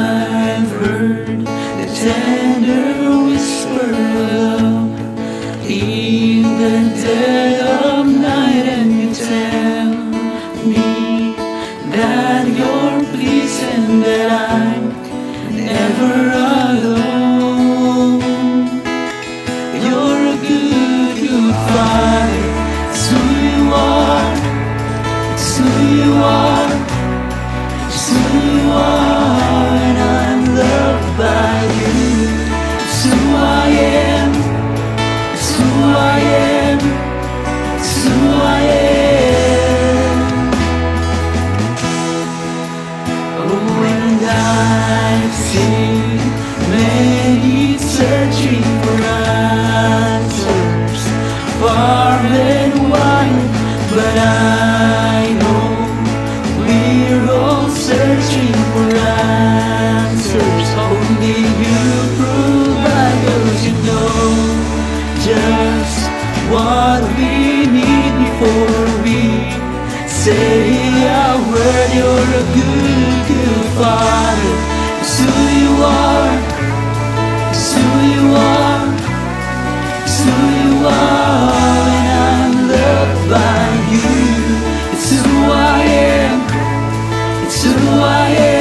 I've heard the tender whisper of love in the dead of night, and you tell me that you're pleased and that I'm never alone. You're a good, good Father. It's who you are. It's who you are. It's who you are, and I'm loved by you. It's who I am. It's who I am. It's who I am. Oh, and I've seen many searching for answers, far and wide, but I know we're all searching for answers. Only you provide, 'cause you know just what we need before we say a word. You're a good, good Father. It's who you are. It's who you are. It's who you are, and I'm loved by you. It's who I am. It's who I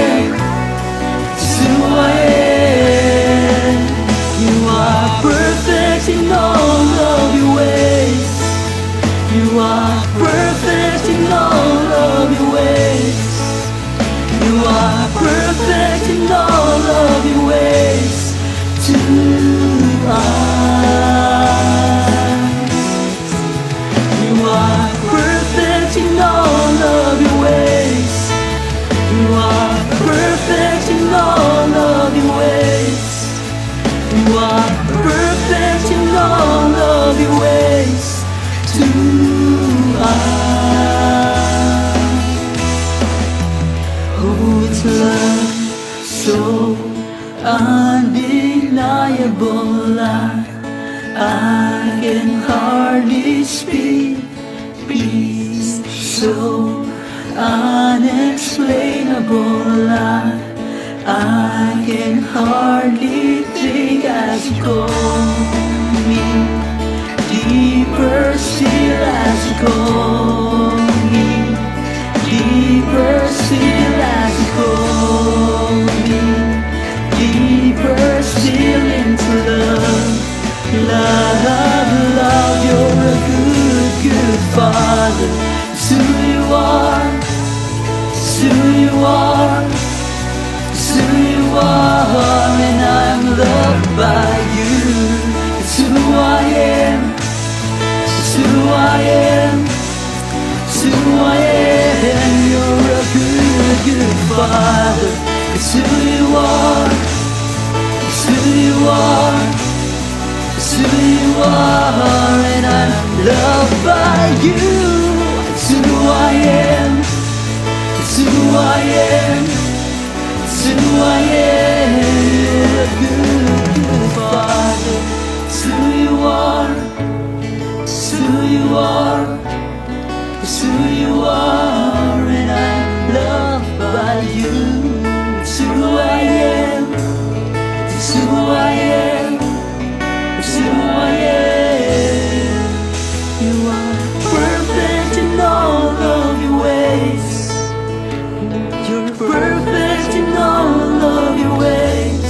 am. It's who I am. You are perfect in all of your ways. You are perfect in all of your ways. You are perfect in all of your ways to us. You are perfect in all of your ways. You are perfect in all of your ways. You are perfect in all of your ways to us. Oh, it's love so undeniable, I can hardly speak. Peace so unexplainable, I can hardly think as you call me. Deeper still as you call me. Deeper still as you call me. Deeper still into love. Love, love, you're a good, good Father. It's who you are. It's who you are. It's who you are, and I'm loved by you. It's who I am. It's who I am. It's who I am. You're a good, good Father. It's who you are. It's who you are. It's who you are, and I'm loved by you. It's who I am. It's who I am. It's who I am. You're a good, good Father. It's who you are. It's who you are. It's who you are, and I'm loved by you. It's who I am. It's who I am. It's who I am. You are perfect in all of your ways. You're perfect in all of your ways.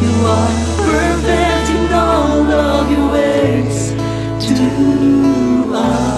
You are perfect in all of your ways to us.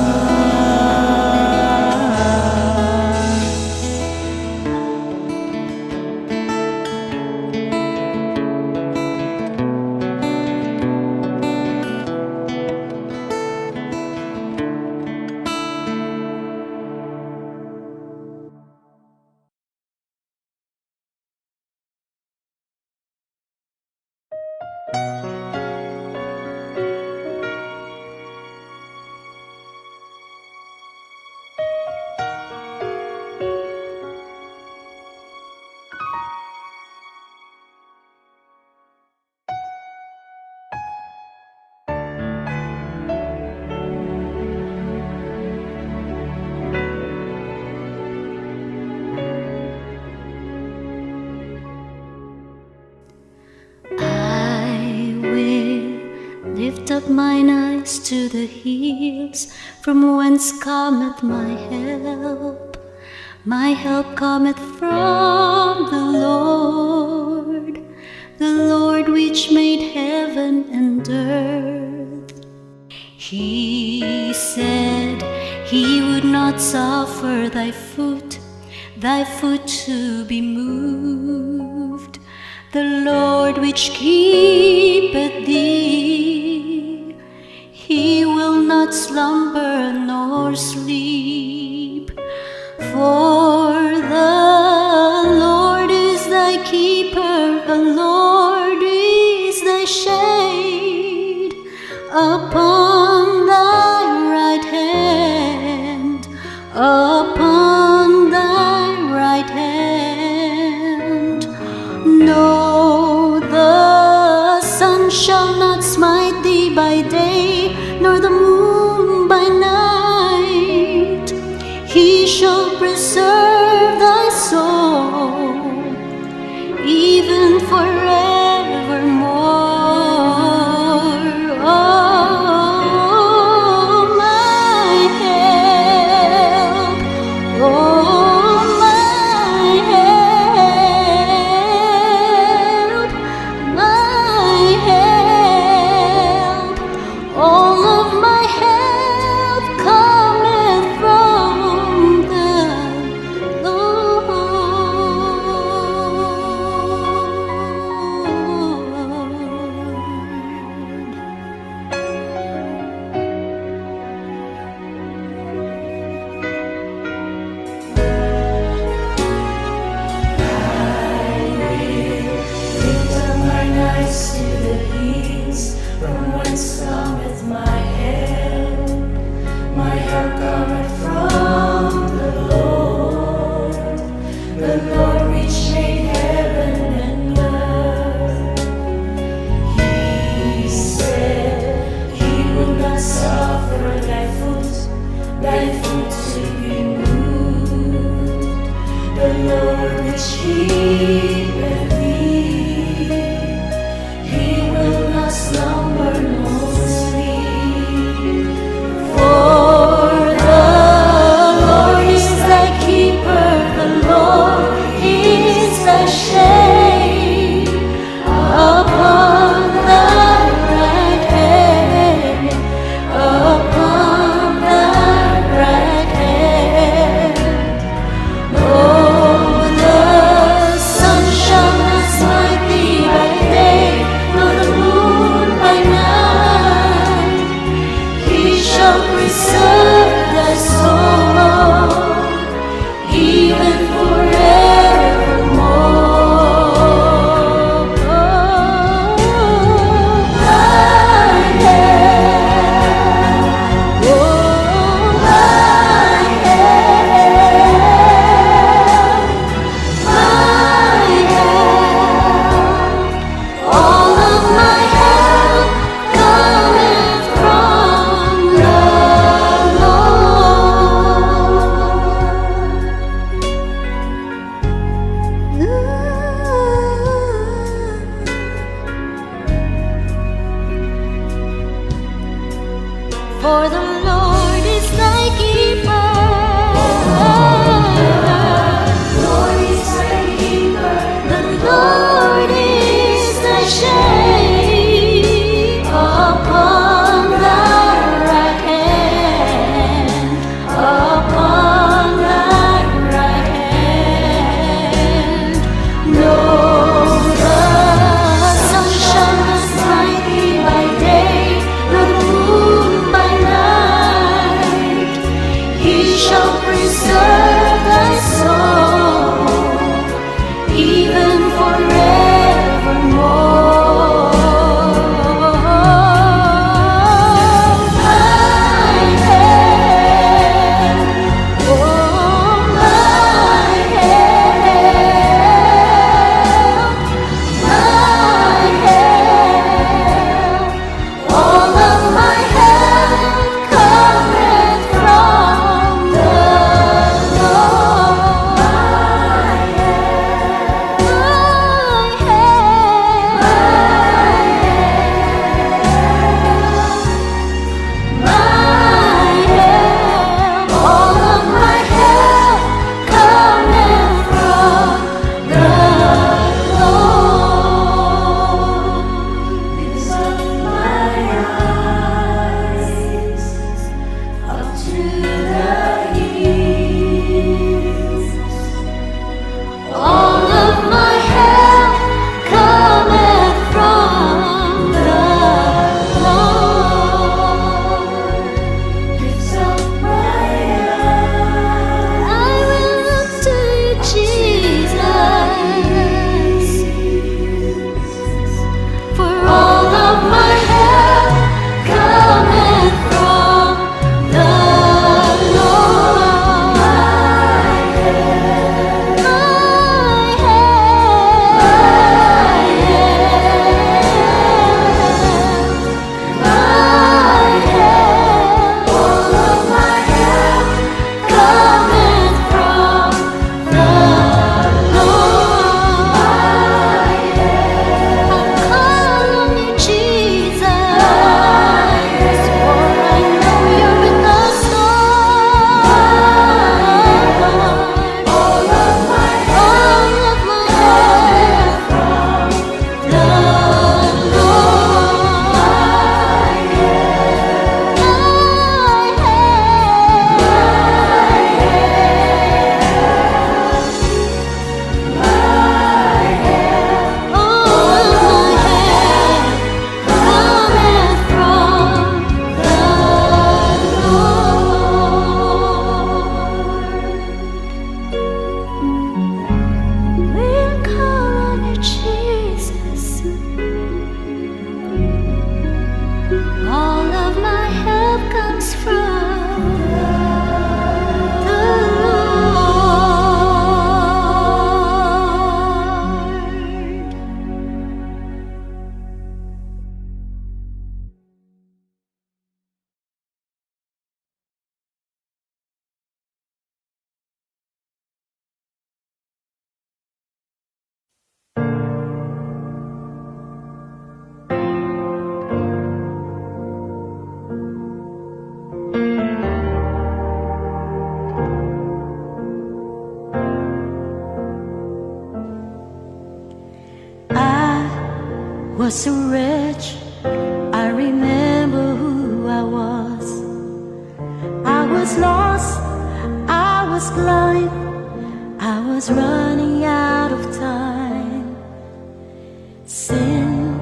up mine eyes to the hills, from whence cometh my help. My help cometh from the Lord which made heaven and earth. He said he would not suffer thy foot to be moved. The Lord which keepeth thee, he will not slumber nor sleep. For the Lord is thy keeper, the Lord is thy shade upon thy right hand, upon thy right hand. No, the sun shall not smite thee by day, nor the moon by night. He shall preserve thy soul, even forevermore. Oh, my help, oh, my help, my help. All of my help cometh from the Lord. Lift up mine eyes to the hills, from whence cometh my help. My help cometh from the Lord which made heaven and earth. He said he would not suffer thy foot to be moved. The Lord which keepeth thee, he will not slumber nor sleep. For the Lord is thy keeper, the Lord is thy shade upon thy right hand, upon thy right hand. Oh, the sun shall not smite thee by day, nor the moon by night. He shall preserve thy soul, even forevermore. My help, oh, my help, my help. All of my help cometh from the Lord. For the Lord is thy keeper. Lord is thy keeper. The Lord is thy shade upon thy right hand, upon thy right hand. No, the sun shall not smite thee by day, nor the moon by night. He shall preserve thy soul, even forevermore. My help, oh, my help, my help. All of my help cometh from the Lord. My help, was a wretch. I remember who I was. I was lost, I was blind, I was running out of time. Sin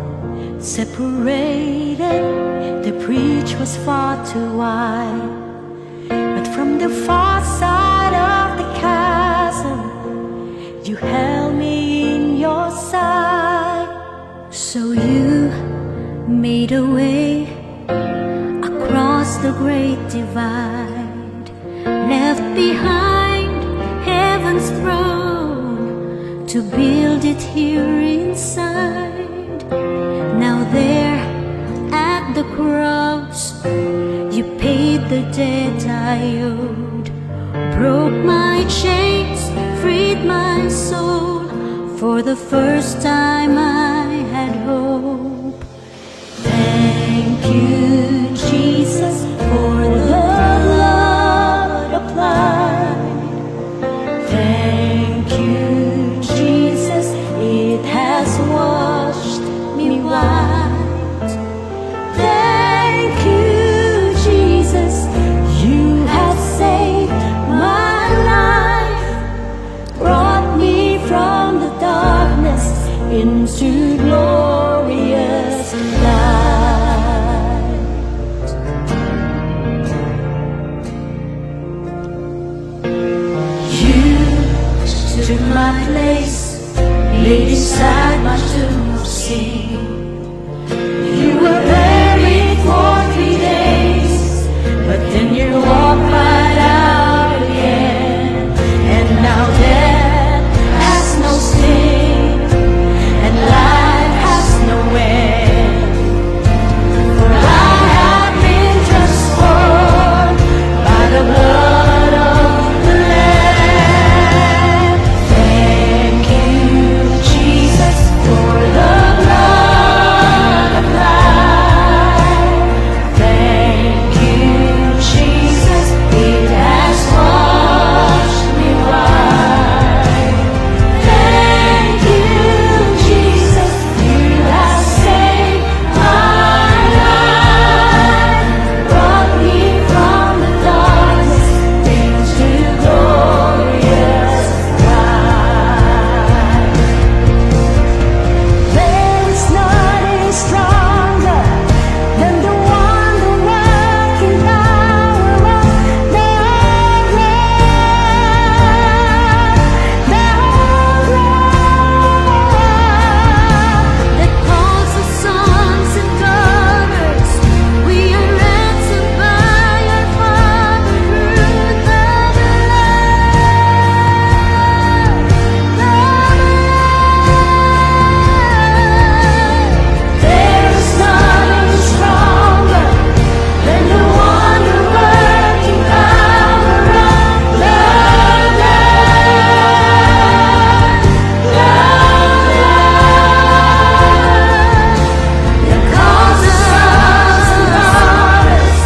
separated, the breach was far too wide. But from the far side of the chasm, you held me in your sight. So you made a way across the great divide, left behind heaven's throne to build it here inside. Now there at the cross, you paid the debt I owed, broke my chains, freed my soul. For the first time I had hope. Thank you, Jesus, for the blood applied. Thank you, Jesus, it has washed me white. Thank you, Jesus, you have saved my life, brought me from the darkness into glorious light. You took my place, laid inside my tomb of sin. You were buried for 3 days, but then you walked right out again. And now death has no sting, and life has no end. For I have been transformed by the blood of the Lamb. Thank you, Jesus, for the blood applied. Thank you, Jesus, it has washed me white. Thank you, Jesus, you have saved my life, brought me from the darkness into glorious light. There is nothing stronger than the wonder-working power of the that calls us sons and daughters. We are ransomed by our Father through the blood. There is nothing stronger than the wonder-working power of the that calls us sons and daughters.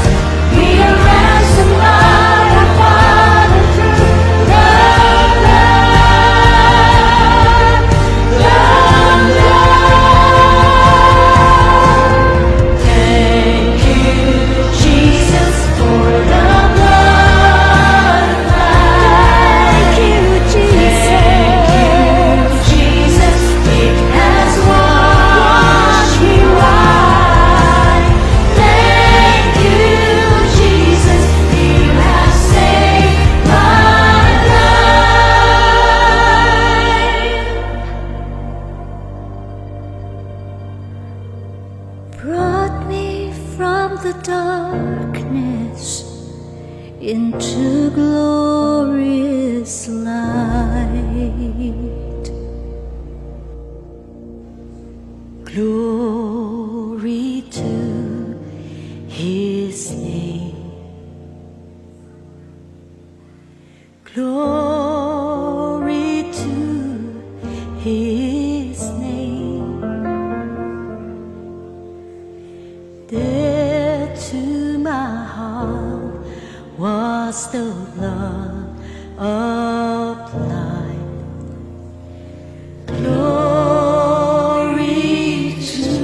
We are ransomed by our Father through the blood. Thank you, Jesus, for the blood applied. Thank you, Jesus, it has washed me white. Thank you, Jesus, you have saved my life, brought me from the darkness into glorious light. Glory to His name. Glory to His name. There to my heart was the blood applied. Glory to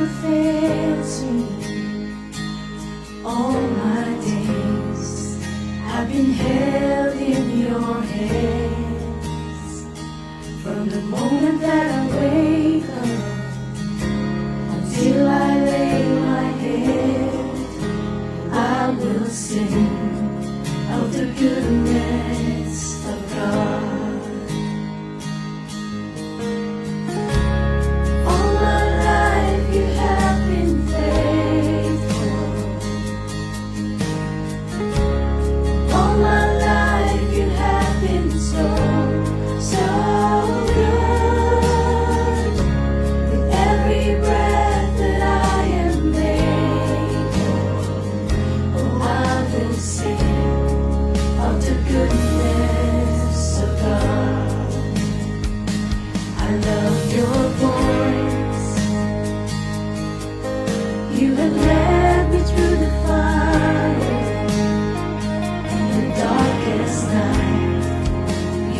never fails me. All my days I've been held in your hands. From the moment that I wake up until I lay my head, I will sing of the goodness of God. All my life you have been faithful. All my life you have been so, so good. With every breath that I am able, oh, I will sing of the goodness of God. I love your voice. You have led me through the fire and the darkest night.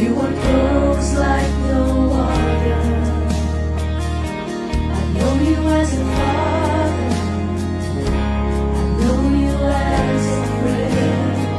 You are close like no other. I know you as a father. I know you as a friend.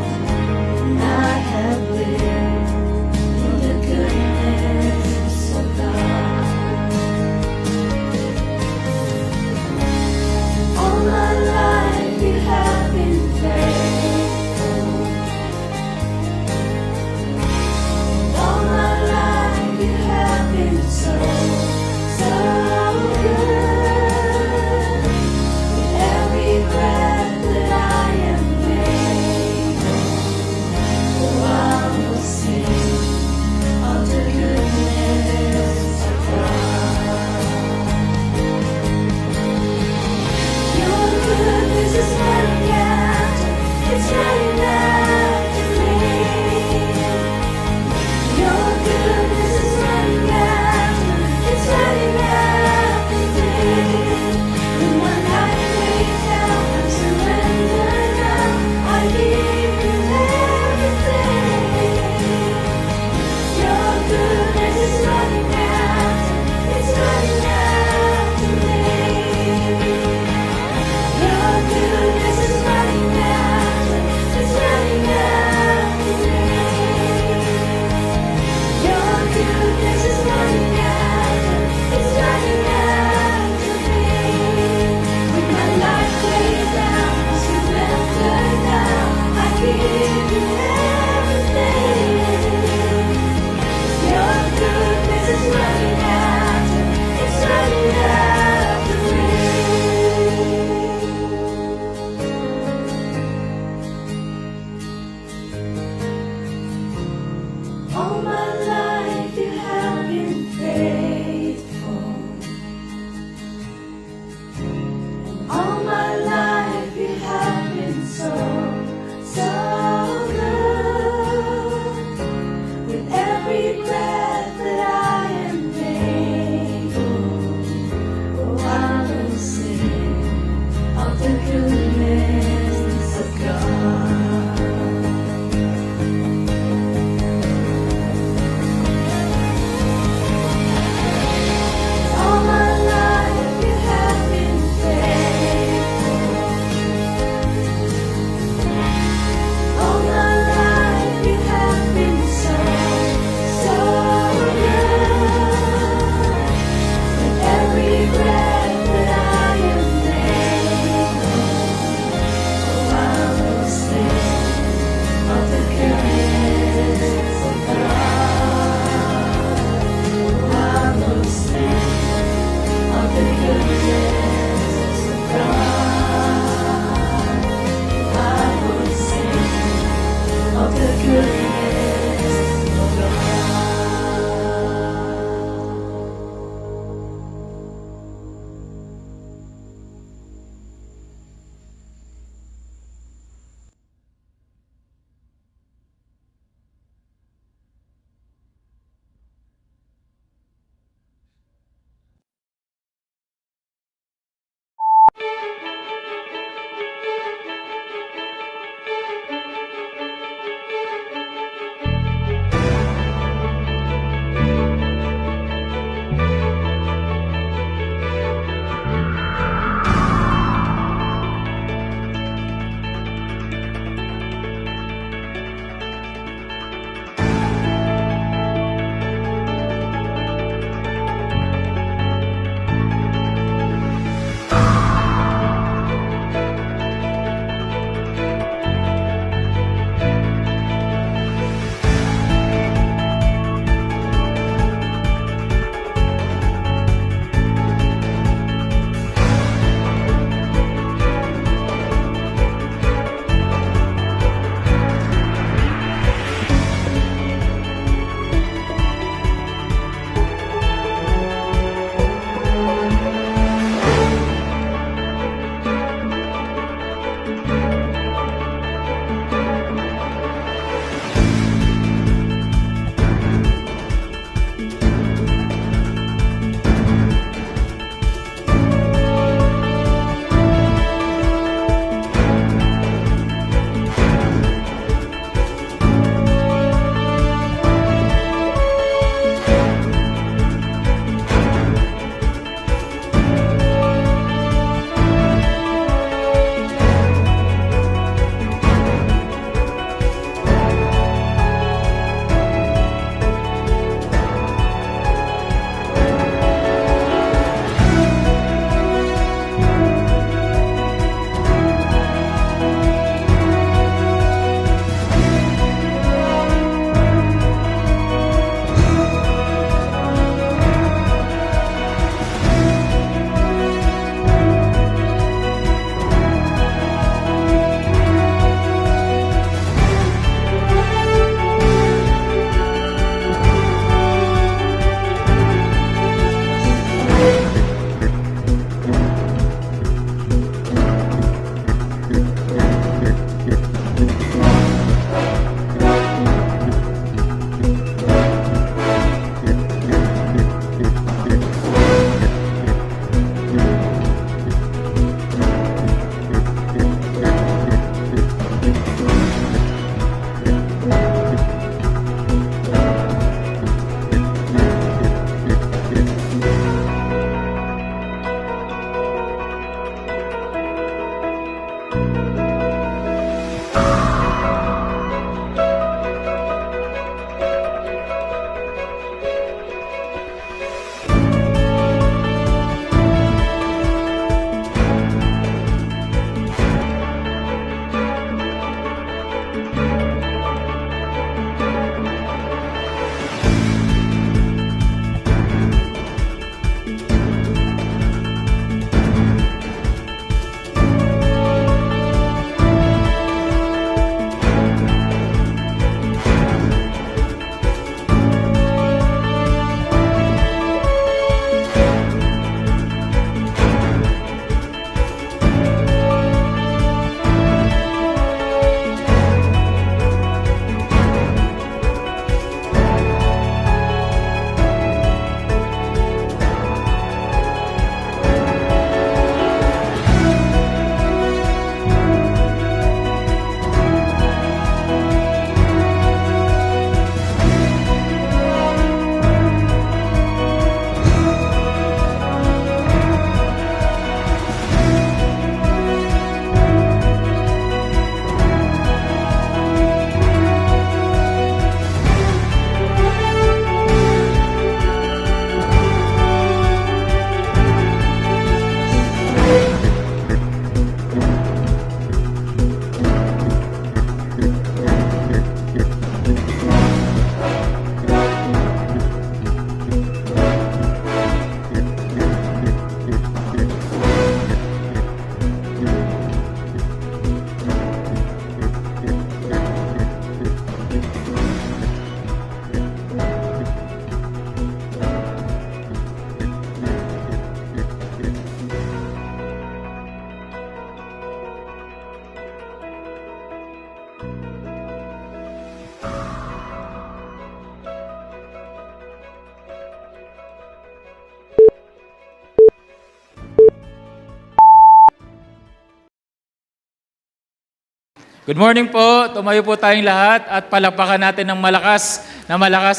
Good morning po. Tumayo po tayong lahat at palakpakan natin ng malakas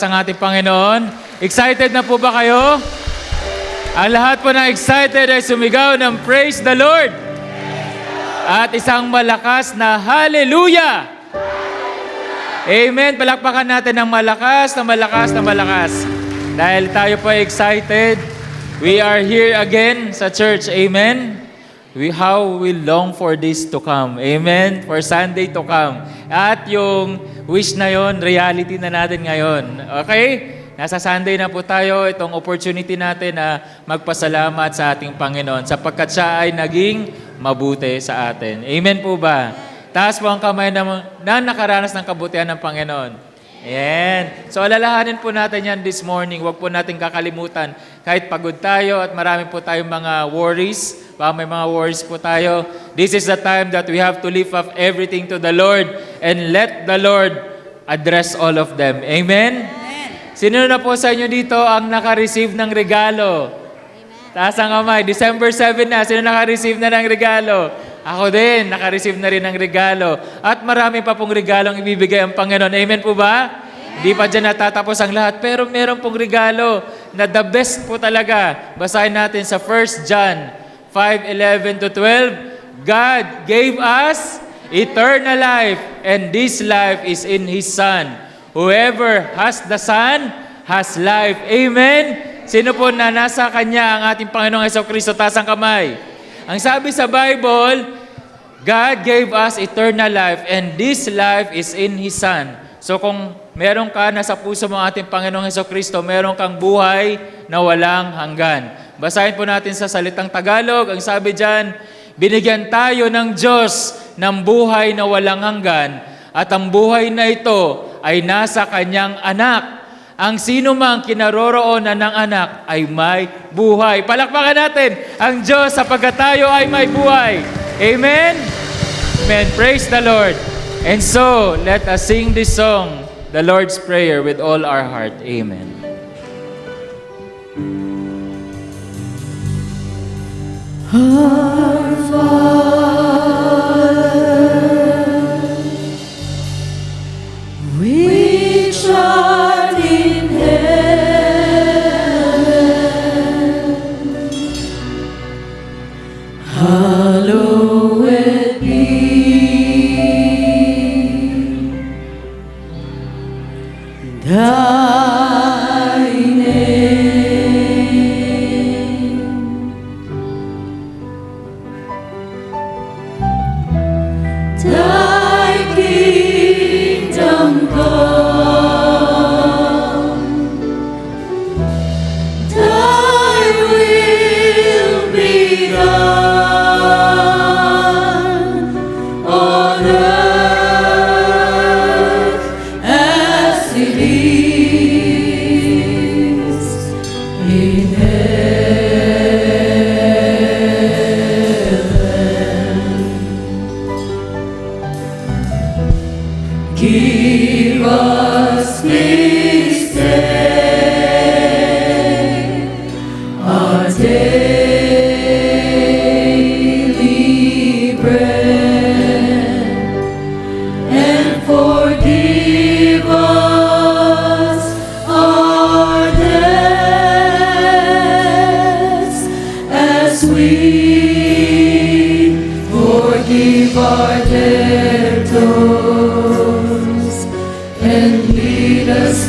ang ating Panginoon. Excited na po ba kayo? Ang lahat po na excited ay sumigaw ng praise the Lord. At isang malakas na hallelujah. Amen. Palakpakan natin ng malakas. Dahil tayo po ay excited. We are here again sa church. Amen. How we long for this to come. Amen? For Sunday to come. At yung wish na yon, reality na natin ngayon. Okay? Nasa Sunday na po tayo. Itong opportunity natin na magpasalamat sa ating Panginoon sapagkat siya ay naging mabuti sa atin. Amen po ba? Taas po ang kamay na nakaranas ng kabutihan ng Panginoon. Ayan. So alalahanin po natin yan this morning. Huwag po natin kakalimutan. Kahit pagod tayo at marami po tayong mga worries, may mga worries po tayo, this is the time that we have to lift up everything to the Lord and let the Lord address all of them. Amen? Sino na po sa inyo dito ang naka-receive ng regalo? Taas ang kamay. December 7 na. Sino naka-receive na ng regalo? Ako din, naka-receive na rin ng regalo. At marami pa pong regalong ibibigay ang Panginoon. Amen po ba? Hindi pa dyan natatapos ang lahat. Pero meron pong regalo na the best po talaga. Basahin natin sa 1 John 5:11 to 12. God gave us eternal life, and this life is in His Son. Whoever has the Son has life. Amen? Sino po na nasa Kanya ang ating Panginoong Jesucristo? Taas ang kamay. Ang sabi sa Bible, God gave us eternal life, and this life is in His Son. So kung meron ka nasa puso mo ating Panginoong Jesucristo, meron kang buhay na walang hanggan. Basahin po natin sa salitang Tagalog. Ang sabi dyan, binigyan tayo ng Diyos ng buhay na walang hanggan, at ang buhay na ito ay nasa Kanyang anak. Ang sino mang kinaroroonan ng anak ay may buhay. Palakpakan natin ang Diyos sapagkat tayo ay may buhay. Amen? Amen. Praise the Lord. And so, let us sing this song, the Lord's Prayer, with all our heart. Amen. Our Father, which art in heaven, hallowed be thy name. Thy kingdom come, thy will be done on earth as it is in heaven. Give us this day our daily bread, and forgive us our debts as we forgive our debtors. And lead us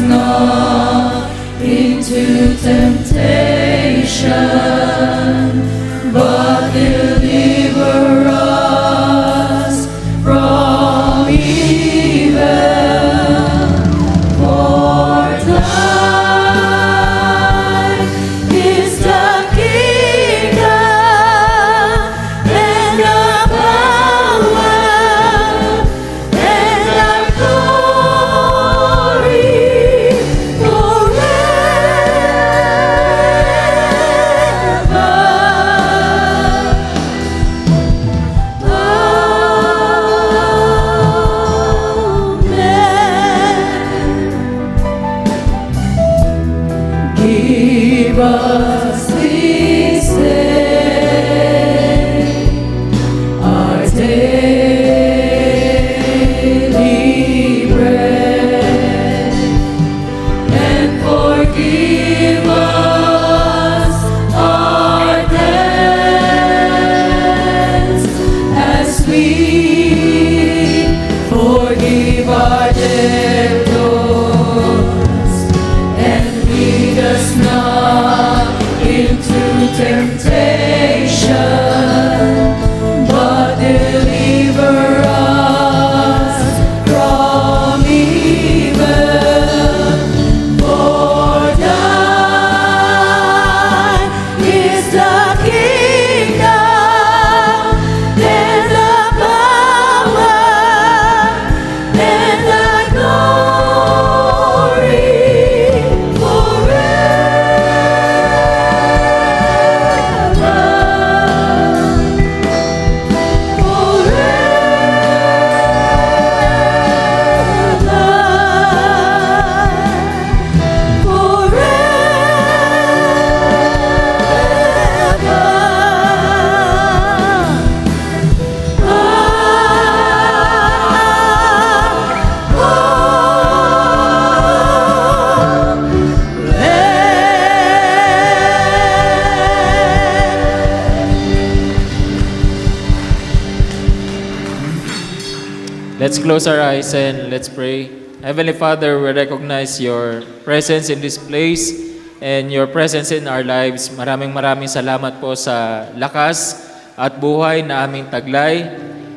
Let's close our eyes and let's pray. Heavenly Father, we recognize your presence in this place and your presence in our lives. Maraming salamat po sa lakas at buhay na aming taglay.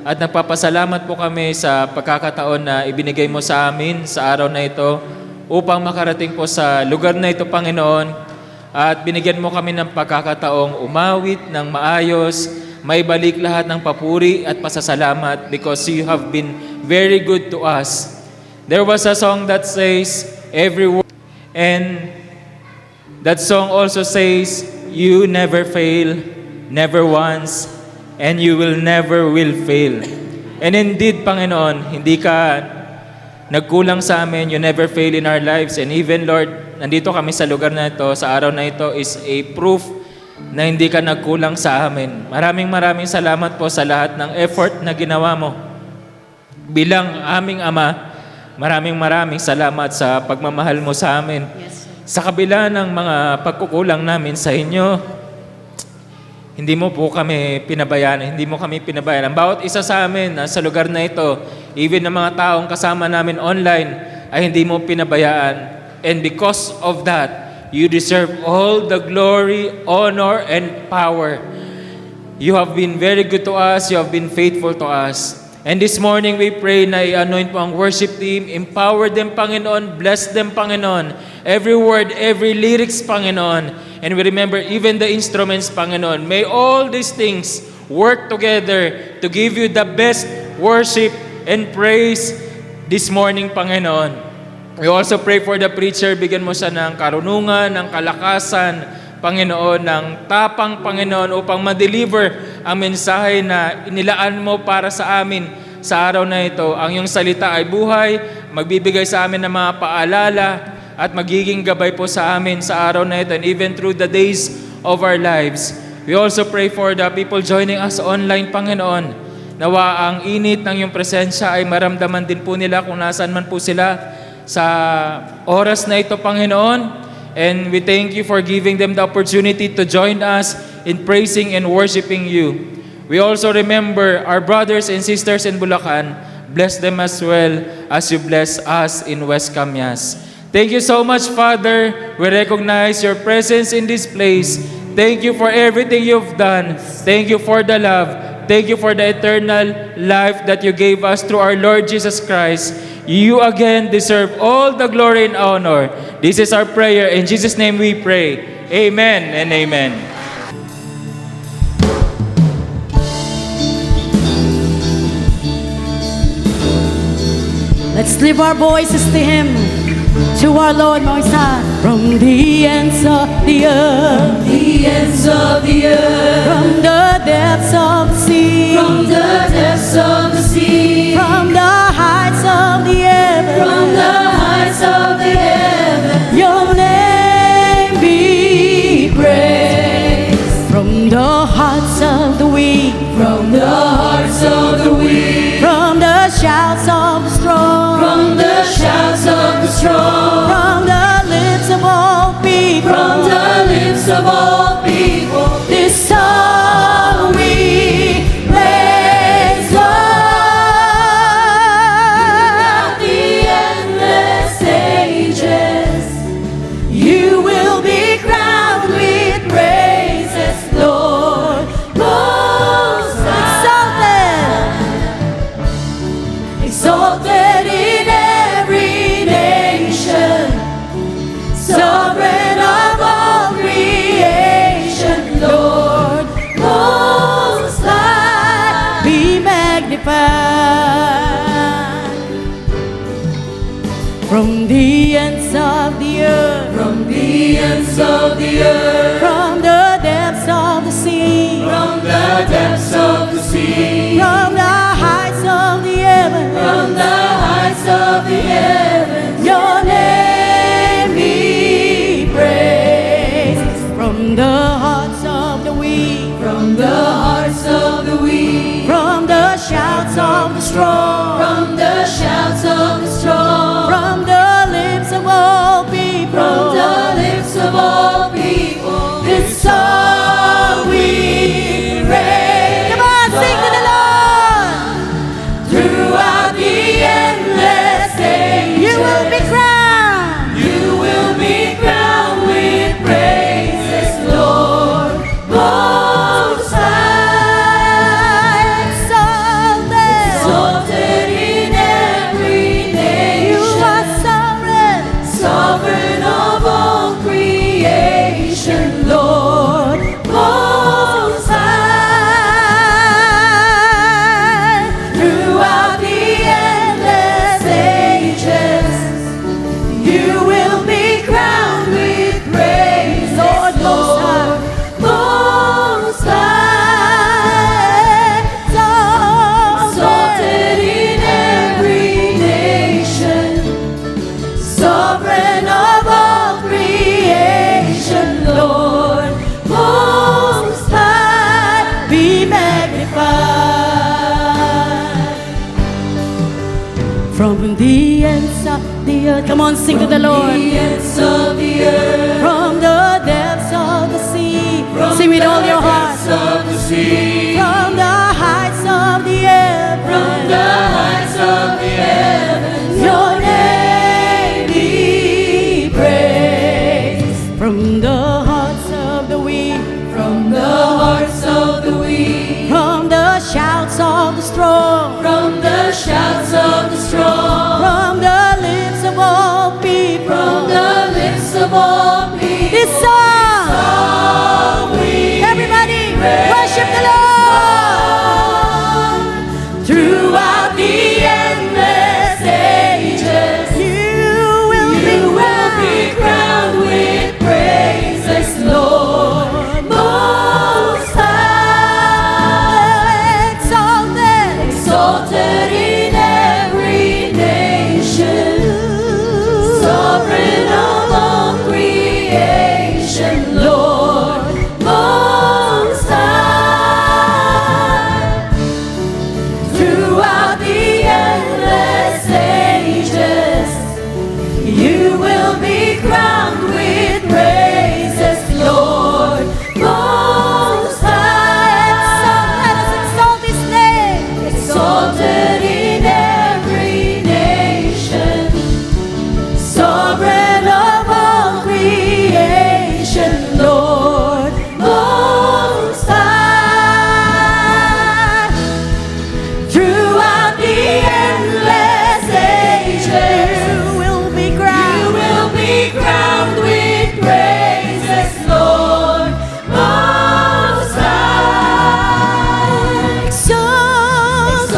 At nagpapasalamat po kami sa pagkakataon na ibinigay mo sa amin sa araw na ito upang makarating po sa lugar na ito, Panginoon. At binigyan mo kami ng pagkakataong umawit ng maayos, may balik lahat ng papuri at pasasalamat because you have been very good to us. There was a song that says, every word, and that song also says, you never fail, never once, and you will never will fail. And indeed, Panginoon, hindi ka nagkulang sa amin, you never fail in our lives. And even, Lord, nandito kami sa lugar na ito, sa araw na ito, is a proof na hindi ka nagkulang sa amin. Maraming salamat po sa lahat ng effort na ginawa mo. Bilang aming Ama, maraming salamat sa pagmamahal mo sa amin. Sa kabila ng mga pagkukulang namin sa inyo, hindi mo kami pinabayaan. Bawat isa sa amin sa lugar na ito, even ng mga taong kasama namin online, ay hindi mo pinabayaan. And because of that, you deserve all the glory, honor, and power. You have been very good to us. You have been faithful to us. And this morning, we pray na i-anoint po ang worship team. Empower them, Panginoon. Bless them, Panginoon. Every word, every lyrics, Panginoon. And we remember even the instruments, Panginoon. May all these things work together to give you the best worship and praise this morning, Panginoon. We also pray for the preacher. Bigyan mo siya ng karunungan, ng kalakasan, Panginoon, ng tapang, Panginoon, upang ma-deliver ang mensahe na inilaan mo para sa amin sa araw na ito. Ang iyong salita ay buhay, magbibigay sa amin ng mga paalala at magiging gabay po sa amin sa araw na ito and even through the days of our lives. We also pray for the people joining us online, Panginoon. Nawa ang init ng iyong presensya ay maramdaman din po nila kung nasaan man po sila sa oras na ito, Panginoon. And we thank you for giving them the opportunity to join us in praising and worshiping you. We also remember our brothers and sisters in Bulacan. Bless them as well as you bless us in West Camyas. Thank you so much, Father. We recognize your presence in this place. Thank you for everything you've done. Thank you for the love. Thank you for the eternal life that you gave us through our Lord Jesus Christ. You again deserve all the glory and honor. This is our prayer. In Jesus' name we pray. Amen and amen. Let's lift our voices to Him, to our Lord Most High. From the ends of the earth, The ends of the earth, from the depths of the sea, from the depths of the sea, from the heights of the heaven, from the heights of the heaven, your name be praised. from the hearts of the weak, From the hearts of the weak, from the shouts of the strong, from the shouts of the strong, from the lips of all people, from the lips of all people, this song we praise, Lord. the endless ages, You will be crowned with praises, Lord. Most exalted in every nation, sovereign of all creation, Lord. Most High, be magnified. From the ends of the earth, from the ends of the earth, from the depths of the sea, from the depths of the sea, from the heights of the heaven, from the heights of the heavens, your name be praised. From the hearts of the weak, from the hearts of the weak, from the shouts of the strong, from the shouts of the strong, from the lips of all people, from the lips of all people, this song we raise. Come on, sing to the Lord. throughout the From the ends of the earth. Come on, sing to the Lord. The ends of the earth. From the depths of the sea. Sing with all your heart. Of the sea. From the heights of the heavens. From the heights of the heavens. Your name be praised. From the hearts of the weak. From the hearts of the weak. From the shouts of the strong. From the shouts of the strong. From the lips of all people. From the lips of all people. This song. Everybody worship the Lord. Throughout the endless ages, You will you will be be crowned with praises, Lord. Most high, exalted. exalted in every nation, sovereign of all creation, Lord. Most high, throughout the endless ages, you will be crowned with praises, Lord. Most high, Let us exalt His name. exalted in every nation, sovereign of all creation, Lord. Most high, throughout the endless ages, You will be you crowned. will be crowned with praises, Lord. Most high, exalted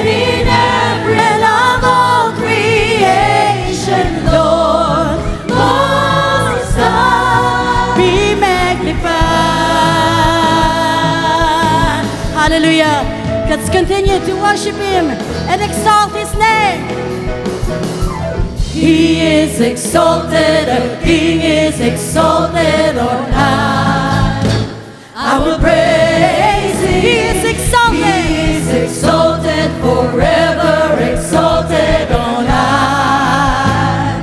in every and of all creation, Lord. Most high, Be magnified. Hallelujah. Let's continue to worship Him and exalt His name. He is exalted, the King is exalted on high. I will praise Him. He is exalted. He is exalted, forever exalted on high.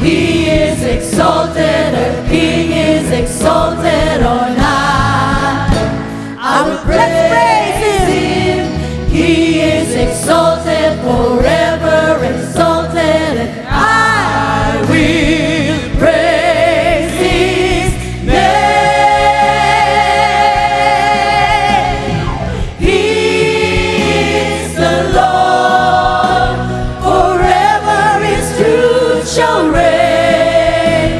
He is exalted, the King is exalted on high. I will praise Him. He is exalted, forever exalted, and I will praise His name. He is the Lord, forever His truth shall reign.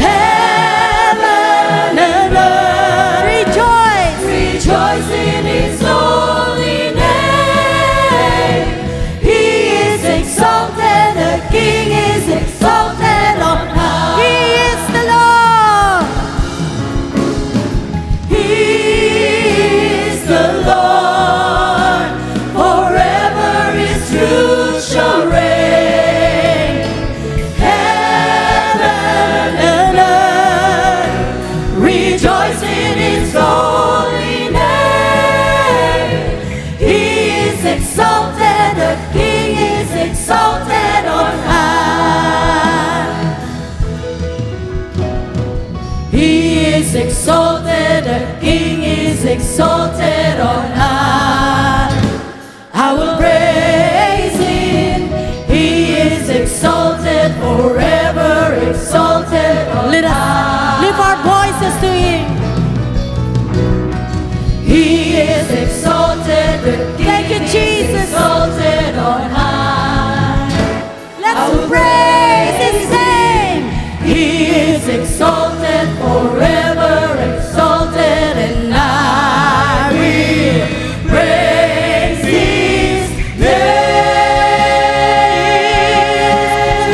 Heaven and earth Rejoice. rejoice in His holy name. He is exalted, the King is exalted on high. He is the Lord. He is the Lord, forever His truth shall reign. Heaven and earth rejoice in His holy name. He is exalted, the King is exalted on high. He is exalted, the King is exalted on high. I will praise Him. He is exalted, forever exalted on Let us high. lift our voices to Him. He is exalted, the King Thank you, is Jesus. exalted on high. Let's praise His name. He is exalted, forever exalted, and I will praise His name.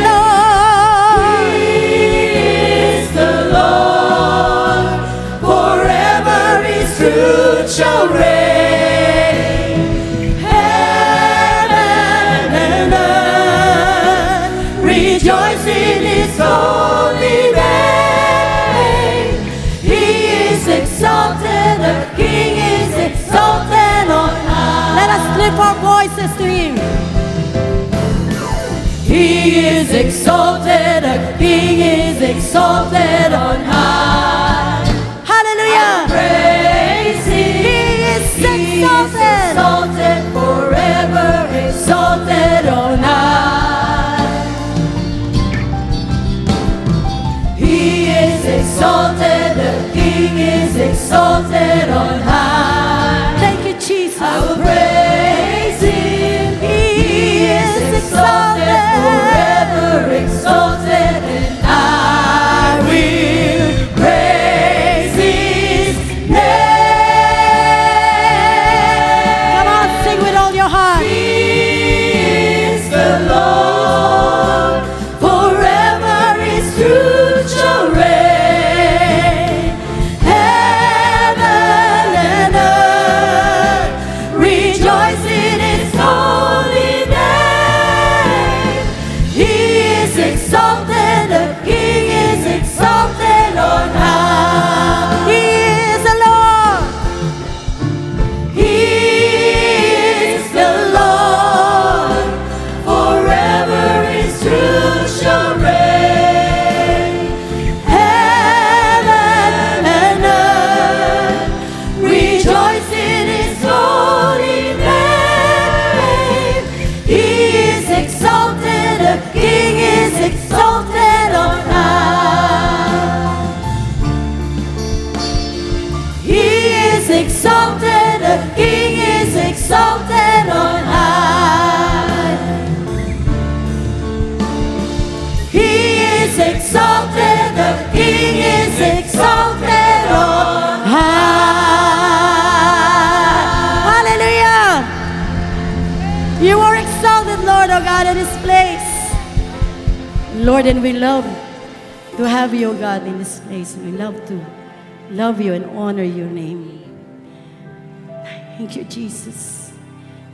Lord. He is the Lord, forever His truth shall reign. Heaven and earth rejoice in His holy name. lift our voices to Him. He is exalted, our King is exalted on high. Hallelujah. Praise Him. He is He is exalted. exalted, forever exalted on high. He is exalted, the King is exalted on high. Thank you, Jesus. I will praise Him. He is exalted. Forever exalted, and I will praise His name. Come on, sing with all your heart. He is the Lord, forever His truth shall reign. Heaven and earth rejoice in His holy name. He is exalted, the King is exalted on high. He is the Lord. He is the Lord, forever His truth shall reign. Heaven and earth rejoice in His holy name. He is exalted, the King is exalted on high. He is exalted, the King is exalted on high. He is exalted, the King is exalted on high. Hallelujah. You are exalted, Lord, oh God, in this place. Lord, and we love to have you, oh God, in this place. We love to love you and honor your name. Thank you, Jesus.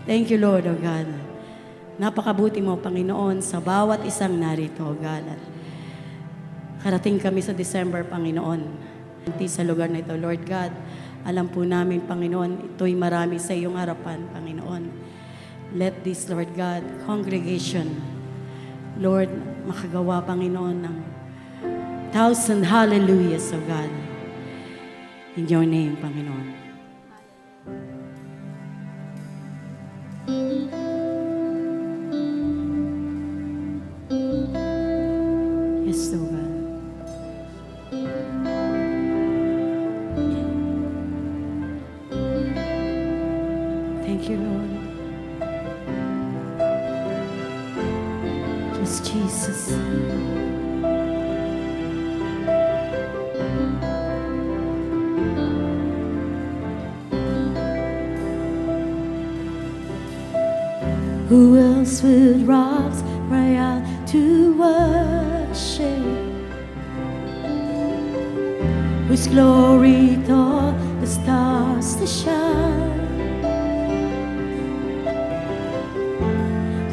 Thank you, Lord, oh God. Napakabuti mo, Panginoon, sa bawat isang narito, oh God. Karating kami sa December, Panginoon. Sa lugar na ito, Lord God, alam po namin, Panginoon, ito'y marami sa iyong harapan, Panginoon. Let this, Lord God, congregation, Lord, makagawa, Panginoon, ng 1,000 hallelujahs, oh God. In your name, Panginoon. Yes, oh God. Thank you, Lord. Just Jesus. Who else would rocks cry out to worship? Whose glory taught the stars to shine?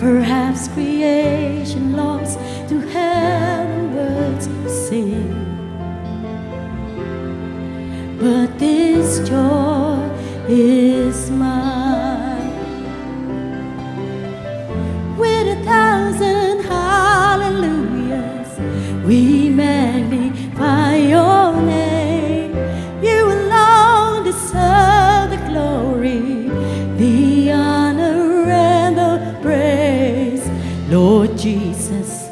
Perhaps creation longs to hear the words we sing, but this joy is mine. With 1,000 hallelujahs, we magnify your name. You alone deserve the glory, the honor and the praise. Lord Jesus,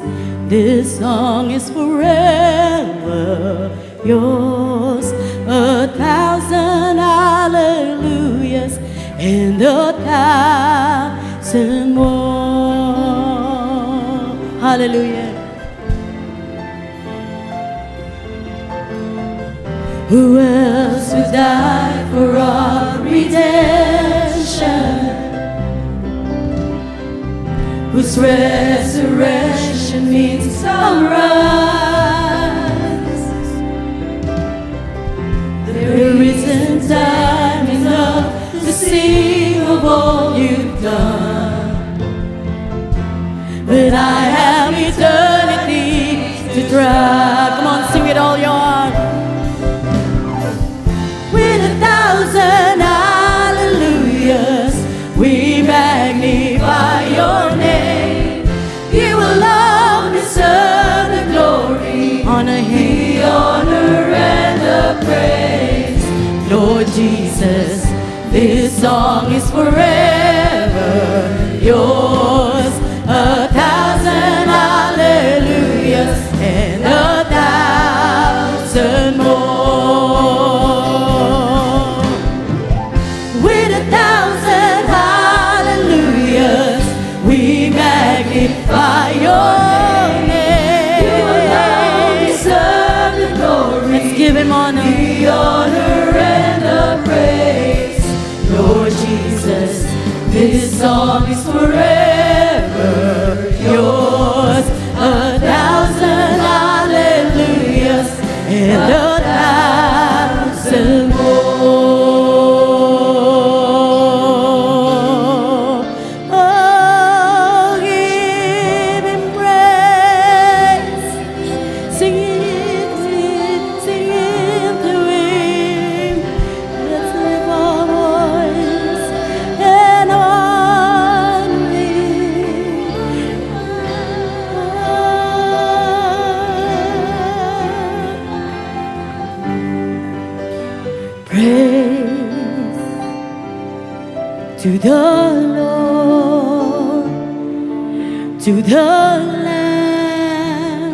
this song is forever yours. 1,000 hallelujahs and 1,000 more. Hallelujah. Who else would die for our redemption? Whose resurrection means sunrise? There isn't time enough to sing of all you've done, but I have eternity to try. Come on, sing it all your heart. With 1,000 hallelujahs, we magnify your name. You alone deserve the glory, Honor Him. the honor and the praise. Lord Jesus, this song is forever yours. 1,000 hallelujahs and 1,000 more. With 1,000 hallelujahs, we magnify your name. You alone deserve the glory. Let's give Him honor. The honor and the praise. Lord Jesus, this song is forever yours. 1,000 hallelujahs and 1,000 more. Oh, give Him praise. Sing it, sing it to Him. Let's lift our voice and honor Him. Praise to the Lord, to the Lamb,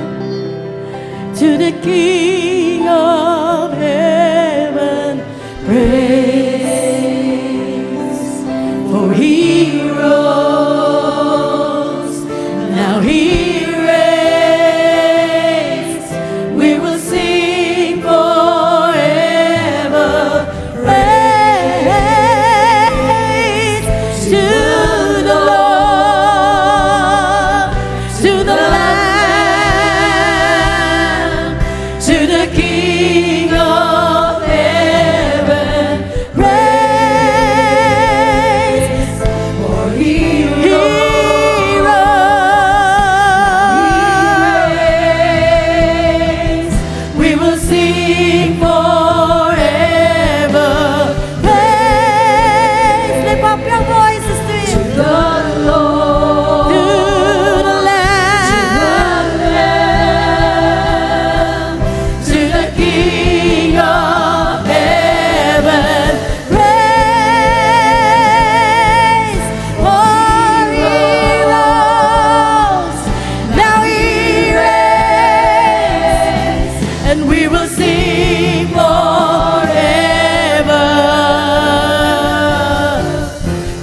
to the King of heaven. Praise, for He rose, now He reigns. We will sing forever. Praise to the Lord, to the Lamb, to the King of heaven. Praise, for He reigns. We will sing forever. Praise, lift up your voices to Him. To the Lord, to the Lamb, to the King of heaven. Praise, for He rose, now He reigns, and we will sing forever.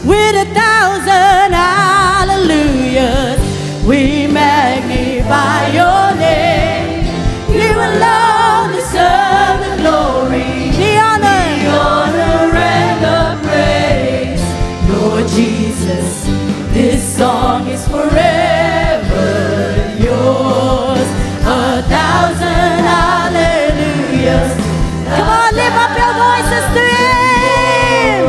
With 1,000 hallelujahs, we magnify your name. You alone deserve the glory, the honor and the praise. Lord Jesus, this song is forever yours. 1,000 hallelujahs. Come on, lift up your voices to Him.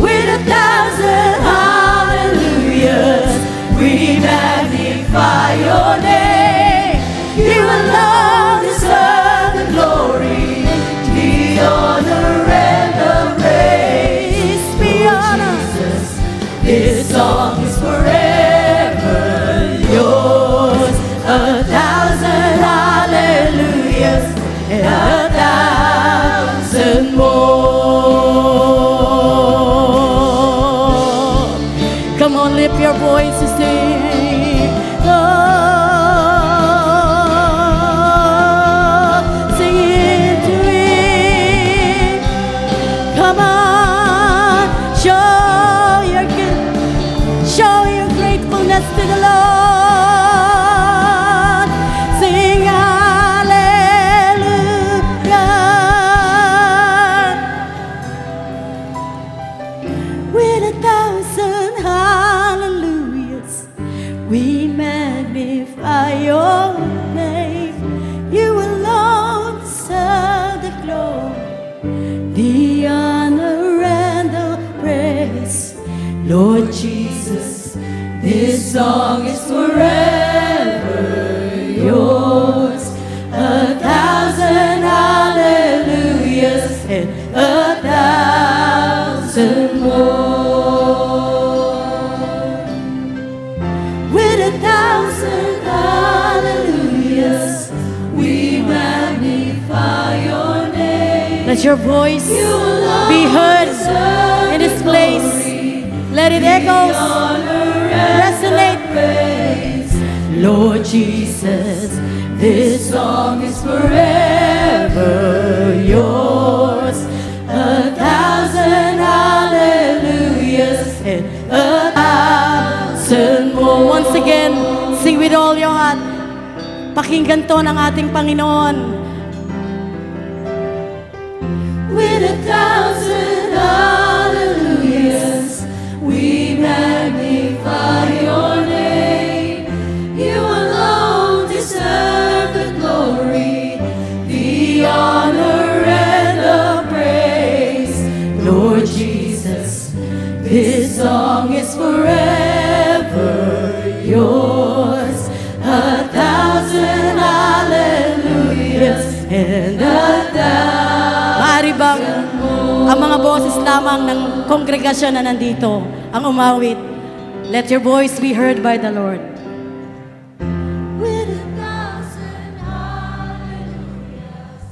With 1,000 hallelujahs, we magnify your name. You alone deserve the glory, the honor and the praise. Be honored. Jesus, this song is forever yours. 1,000 hallelujahs and 1,000 more. Come on, lift your voices to Him. Lord, sing it to Him. Come on, show your gratefulness to the Lord. Sing hallelujah. With 1,000 hallelujahs, we magnify your name. You alone deserve the glory, the honor and the praise. Lord Jesus, this song is forever yours. 1,000 hallelujahs and 1,000 With 1,000 hallelujahs, we magnify your name. Let your voice be heard in this place. Let it echo, resonate. Lord Jesus, this song is forever yours. 1,000 hallelujahs and 1,000 more. Once again, sing with all your heart. Pakinggan to ng ating Panginoon. With 1,000 hallelujahs, we magnify your name. You alone deserve the glory, the honor and the praise. Lord Jesus, this song is forever yours. 1,000 hallelujahs and 1,000. Maaari bang ang mga boses lamang ng kongregasyon na nandito ang umawit? Let your voice be heard by the Lord. With 1,000 hallelujahs,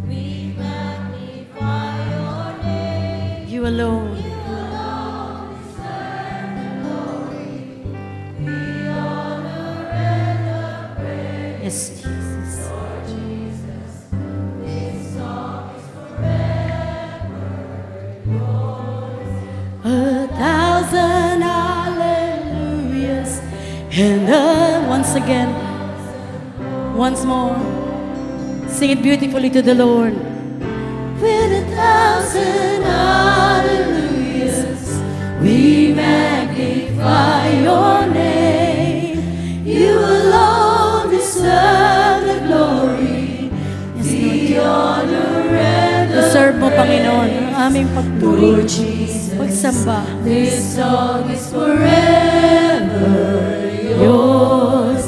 we magnify your name. You alone. Yes, Jesus. Lord Jesus, this song is forever yours. 1,000 hallelujahs and once again, once more, sing it beautifully to the Lord. With 1,000 hallelujahs, we magnify your name. You alone deserve the glory, the honor and the deserve mo, Panginoon, ang aming pagpuri, pagsamba. This song is forever yours.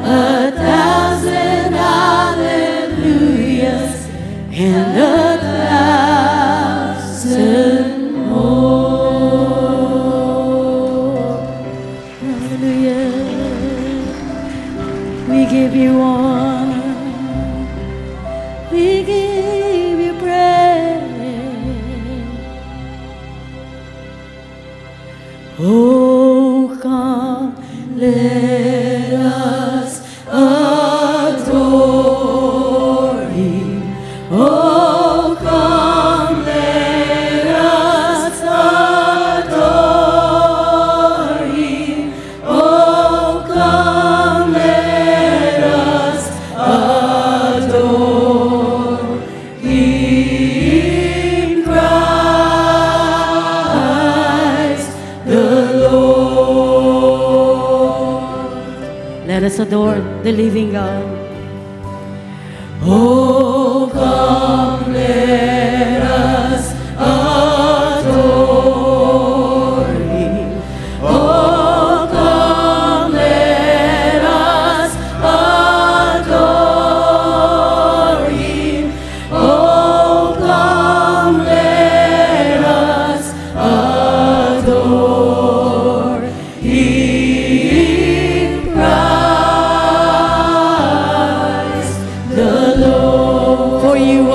1,000 hallelujahs and 1,000 more. Hallelujah. We give you honor, we give you praise. Oh, come, let us adore Him. Oh, come, let us adore Him. Oh, come, let us adore Him, Christ the Lord. Let us adore the living God. Oh, come, let us adore Him. Oh, come, let us adore Him. Oh, come, let us adore Him, Christ the Lord. For you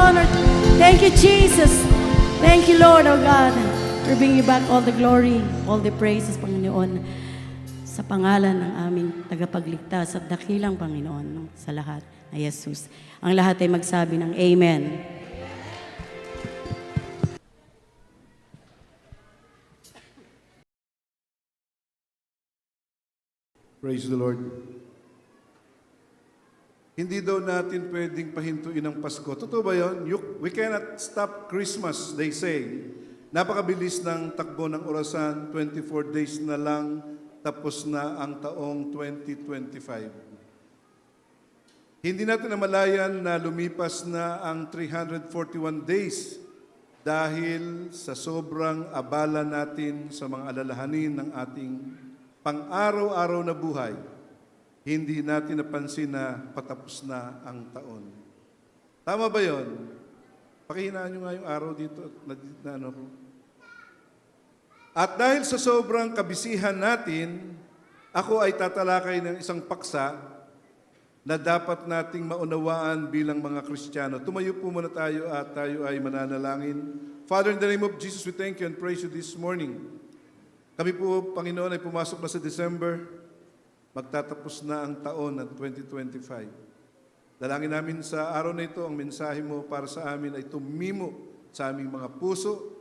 honor. Thank you, Jesus. Thank you, Lord, oh God, for bringing back all the glory, all the praises, Panginoon, sa pangalan ng aming tagapagligtas at dakilang Panginoon sa lahat na Jesus. Ang lahat ay magsabi ng Amen. Praise the Lord. Hindi daw natin pwedeng pahintuin ang Pasko. Totoo ba yun? We cannot stop Christmas, they say. Napakabilis ng takbo ng orasan, 24 days na lang, tapos na ang taong 2025. Hindi natin namalayan na lumipas na ang 341 days dahil sa sobrang abala natin sa mga alalahanin ng ating pang-araw-araw na buhay. Hindi natin napansin na patapos na ang taon. Tama ba yon? Pakihinaan nyo nga yung araw dito na ano ko. At dahil sa sobrang kabisihan natin, ako ay tatalakay ng isang paksa na dapat nating maunawaan bilang mga Kristiyano. Tumayo po muna tayo at tayo ay mananalangin. Father, in the name of Jesus, we thank you and praise you this morning. Kami po, Panginoon, ay pumasok na sa December. Magtatapos na ang taon ng 2025. Dalangin namin sa araw na ito, ang mensahe mo para sa amin ay tumimo sa aming mga puso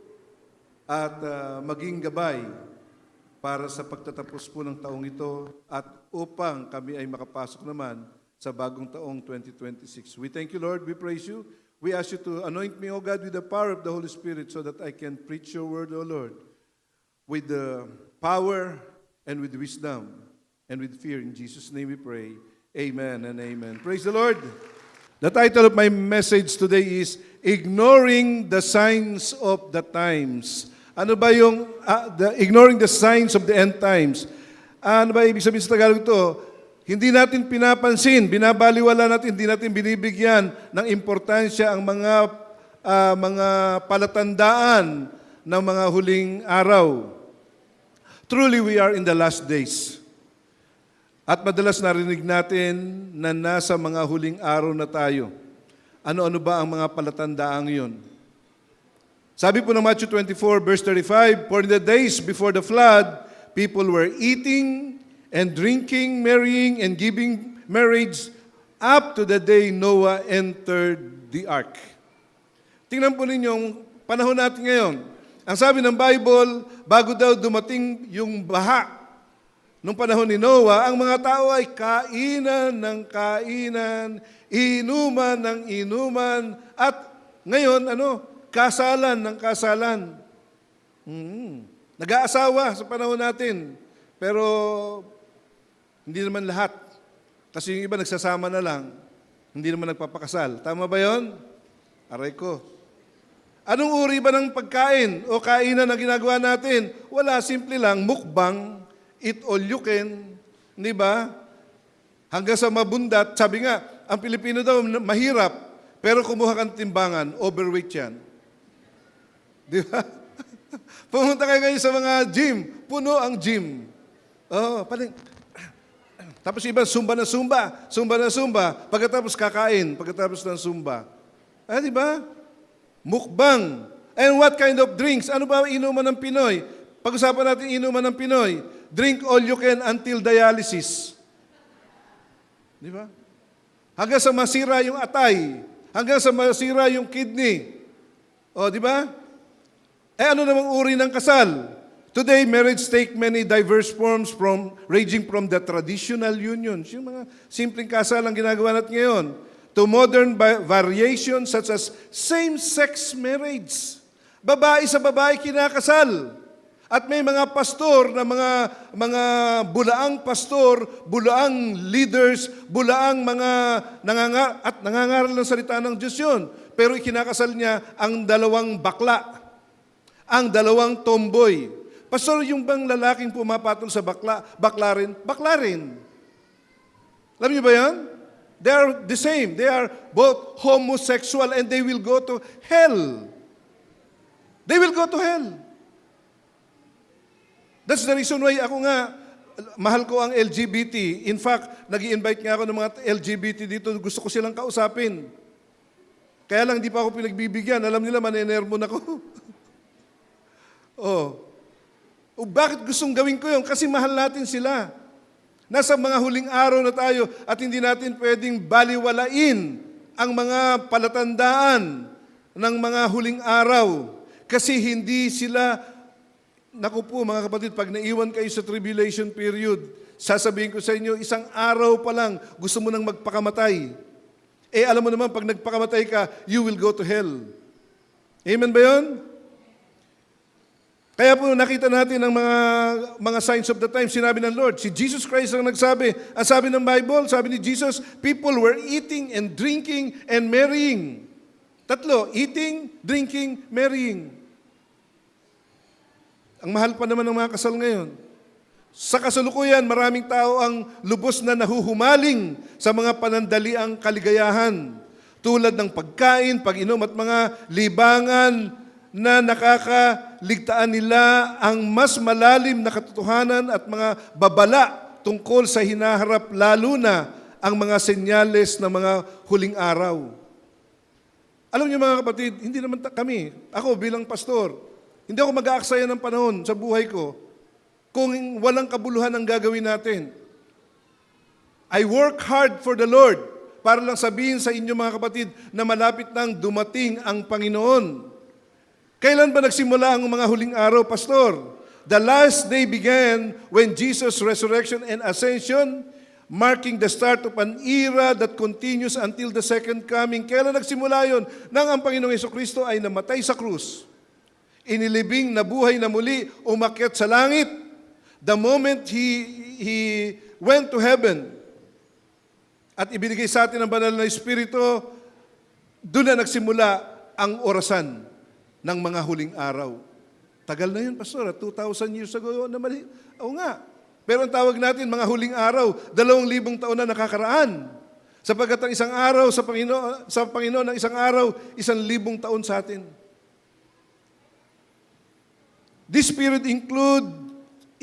at maging gabay para sa pagtatapos po ng taong ito at upang kami ay makapasok naman sa bagong taong 2026. We thank you, Lord. We praise you. We ask you to anoint me, O God, with the power of the Holy Spirit so that I can preach your word, O Lord, with the power and with wisdom and with fear. In Jesus' name we pray. Amen and amen. Praise the Lord. The title of my message today is Ignoring the Signs of the Times. Ano ba yung ignoring the signs of the end times? Ano ba ibig sabihin sa Tagalog ito? Hindi natin pinapansin, binabaliwala natin, hindi natin binibigyan ng importansya ang mga palatandaan ng mga huling araw. Truly, we are in the last days. At madalas narinig natin na nasa mga huling araw na tayo. Ano-ano ba ang mga palatandaang yun? Sabi po ng Matthew 24, verse 35, For in the days before the flood, people were eating and drinking, marrying and giving marriage up to the day Noah entered the ark. Tingnan po ninyo yung panahon natin ngayon. Ang sabi ng Bible, bago daw dumating yung baha, nung panahon ni Noah, ang mga tao ay kainan ng kainan, inuman ng inuman, at ngayon, kasalan ng kasalan. Nag-aasawa sa panahon natin, pero hindi naman lahat. Kasi yung iba nagsasama na lang, hindi naman nagpapakasal. Tama ba yon? Aray ko. Anong uri ba ng pagkain o kainan na ginagawa natin? Wala, simple lang, mukbang, eat all you can, di ba? Hanggang sa mabundat, sabi nga, ang Pilipino daw mahirap, pero kumuha kang timbangan, overweight yan. Di ba? Pumunta kayo ngayon sa mga gym, puno ang gym. Tapos iba, sumba na sumba, pagkatapos kakain, pagkatapos ng sumba. Di ba? Mukbang. And what kind of drinks? Ano ba inuman ng Pinoy? Pag-usapan natin inuman ng Pinoy. Drink all you can until dialysis. Di ba? Hanggang sa masira yung atay. Hanggang sa masira yung kidney. Di ba? Ano namang uri ng kasal? Today, marriage take many diverse forms ranging from the traditional unions, yung mga simpleng kasal ang ginagawa natin ngayon, to modern variations such as same-sex marriage. Babae sa babae kinakasal. At may mga pastor na mga bulaang pastor, bulaang leaders, bulaang mga nangangaral ng salita ng Diyos yun. Pero ikinakasal niya ang dalawang bakla, ang dalawang tomboy. Pastor, yung bang lalaking pumapatol sa bakla rin. Alam niyo ba yan? They are the same. They are both homosexual and they will go to hell. They will go to hell. That's the reason why ako nga, mahal ko ang LGBT. In fact, nag-i-invite nga ako ng mga LGBT dito. Gusto ko silang kausapin. Kaya lang, hindi pa ako pinagbibigyan. Alam nila, manenermon ako. Oh. O bakit gustong gawin ko yun? Kasi mahal natin sila. Nasa mga huling araw na tayo at hindi natin pwedeng baliwalain ang mga palatandaan ng mga huling araw. Kasi hindi sila, naku po mga kapatid, pag naiwan kayo sa tribulation period, sasabihin ko sa inyo, isang araw pa lang, gusto mo nang magpakamatay. Eh alam mo naman, pag nagpakamatay ka, you will go to hell. Amen ba yun? Kaya po nakita natin ang mga signs of the time, sinabi ng Lord. Si Jesus Christ ang nagsabi. Ang sabi ng Bible, sabi ni Jesus, people were eating and drinking and marrying. Tatlo, eating, drinking, marrying. Ang mahal pa naman ng mga kasal ngayon. Sa kasalukuyan, maraming tao ang lubos na nahuhumaling sa mga panandaliang kaligayahan. Tulad ng pagkain, pag-inom at mga libangan na nakakaligtaan nila ang mas malalim na katotohanan at mga babala tungkol sa hinaharap, lalo na ang mga senyales ng mga huling araw. Alam niyo mga kapatid, hindi naman kami, ako bilang pastor, hindi ako mag-aaksaya ng panahon sa buhay ko kung walang kabuluhan ang gagawin natin. I work hard for the Lord para lang sabihin sa inyo mga kapatid na malapit nang dumating ang Panginoon. Kailan ba nagsimula ang mga huling araw, Pastor? The last day began when Jesus' resurrection and ascension, marking the start of an era that continues until the second coming. Kailan nagsimula yun? Nang ang Panginoong Jesucristo ay namatay sa krus. Inilibing, nabuhay na muli, umakyat sa langit. The moment He went to heaven at ibinigay sa atin ang banal na Espiritu, doon na nagsimula ang orasan ng mga huling araw. Tagal na yun, Pastor. 2,000 years ago na mali. Oo nga. Pero ang tawag natin, mga huling araw, 2,000 taon na nakakaraan. Sapagkat ang isang araw sa Panginoon, ang isang araw, 1,000 taon sa atin. This period include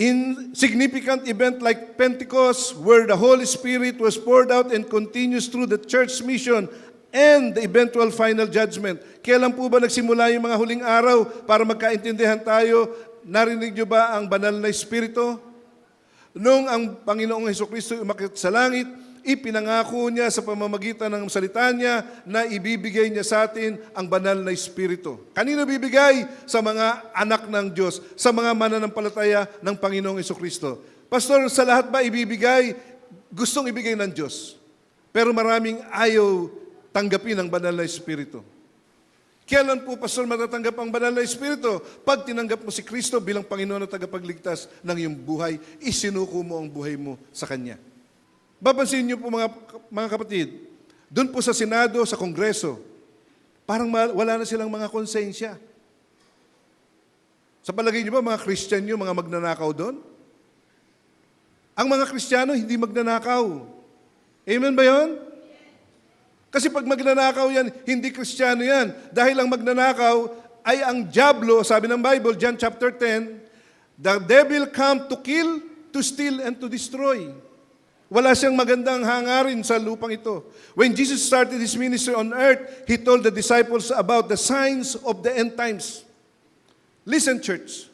in significant event like Pentecost, where the Holy Spirit was poured out and continues through the church mission and the eventual final judgment. Kailan po ba nagsimula yung mga huling araw para magkaintindihan tayo? Narinig niyo ba ang banal na Espiritu? Nung ang Panginoong Jesucristo umakyat sa langit, ipinangako niya sa pamamagitan ng salita niya na ibibigay niya sa atin ang banal na Espiritu. Kanino bibigay? Sa mga anak ng Diyos, sa mga mananampalataya ng Panginoong Jesucristo. Pastor, sa lahat ba ibibigay? Gustong ibigay ng Diyos. Pero maraming ayaw tanggapin ang banal na Espiritu. Kailan po, Pastor, matatanggap ang banal na Espiritu? Pag tinanggap mo si Kristo bilang Panginoon at tagapagligtas ng iyong buhay, isinuko mo ang buhay mo sa Kanya. Bapansin niyo po mga kapatid, doon po sa Senado, sa Kongreso, parang wala na silang mga konsensya. Sa palagay niyo ba, mga Christian yung mga magnanakaw doon? Ang mga Kristiyano hindi magnanakaw. Amen ba yun? Kasi pag magnanakaw yan, hindi Kristiyano yan. Dahil ang magnanakaw ay ang diablo, sabi ng Bible, John chapter 10, the devil come to kill, to steal, and to destroy. Wala siyang magandang hangarin sa lupang ito. When Jesus started His ministry on earth, He told the disciples about the signs of the end times. Listen, church.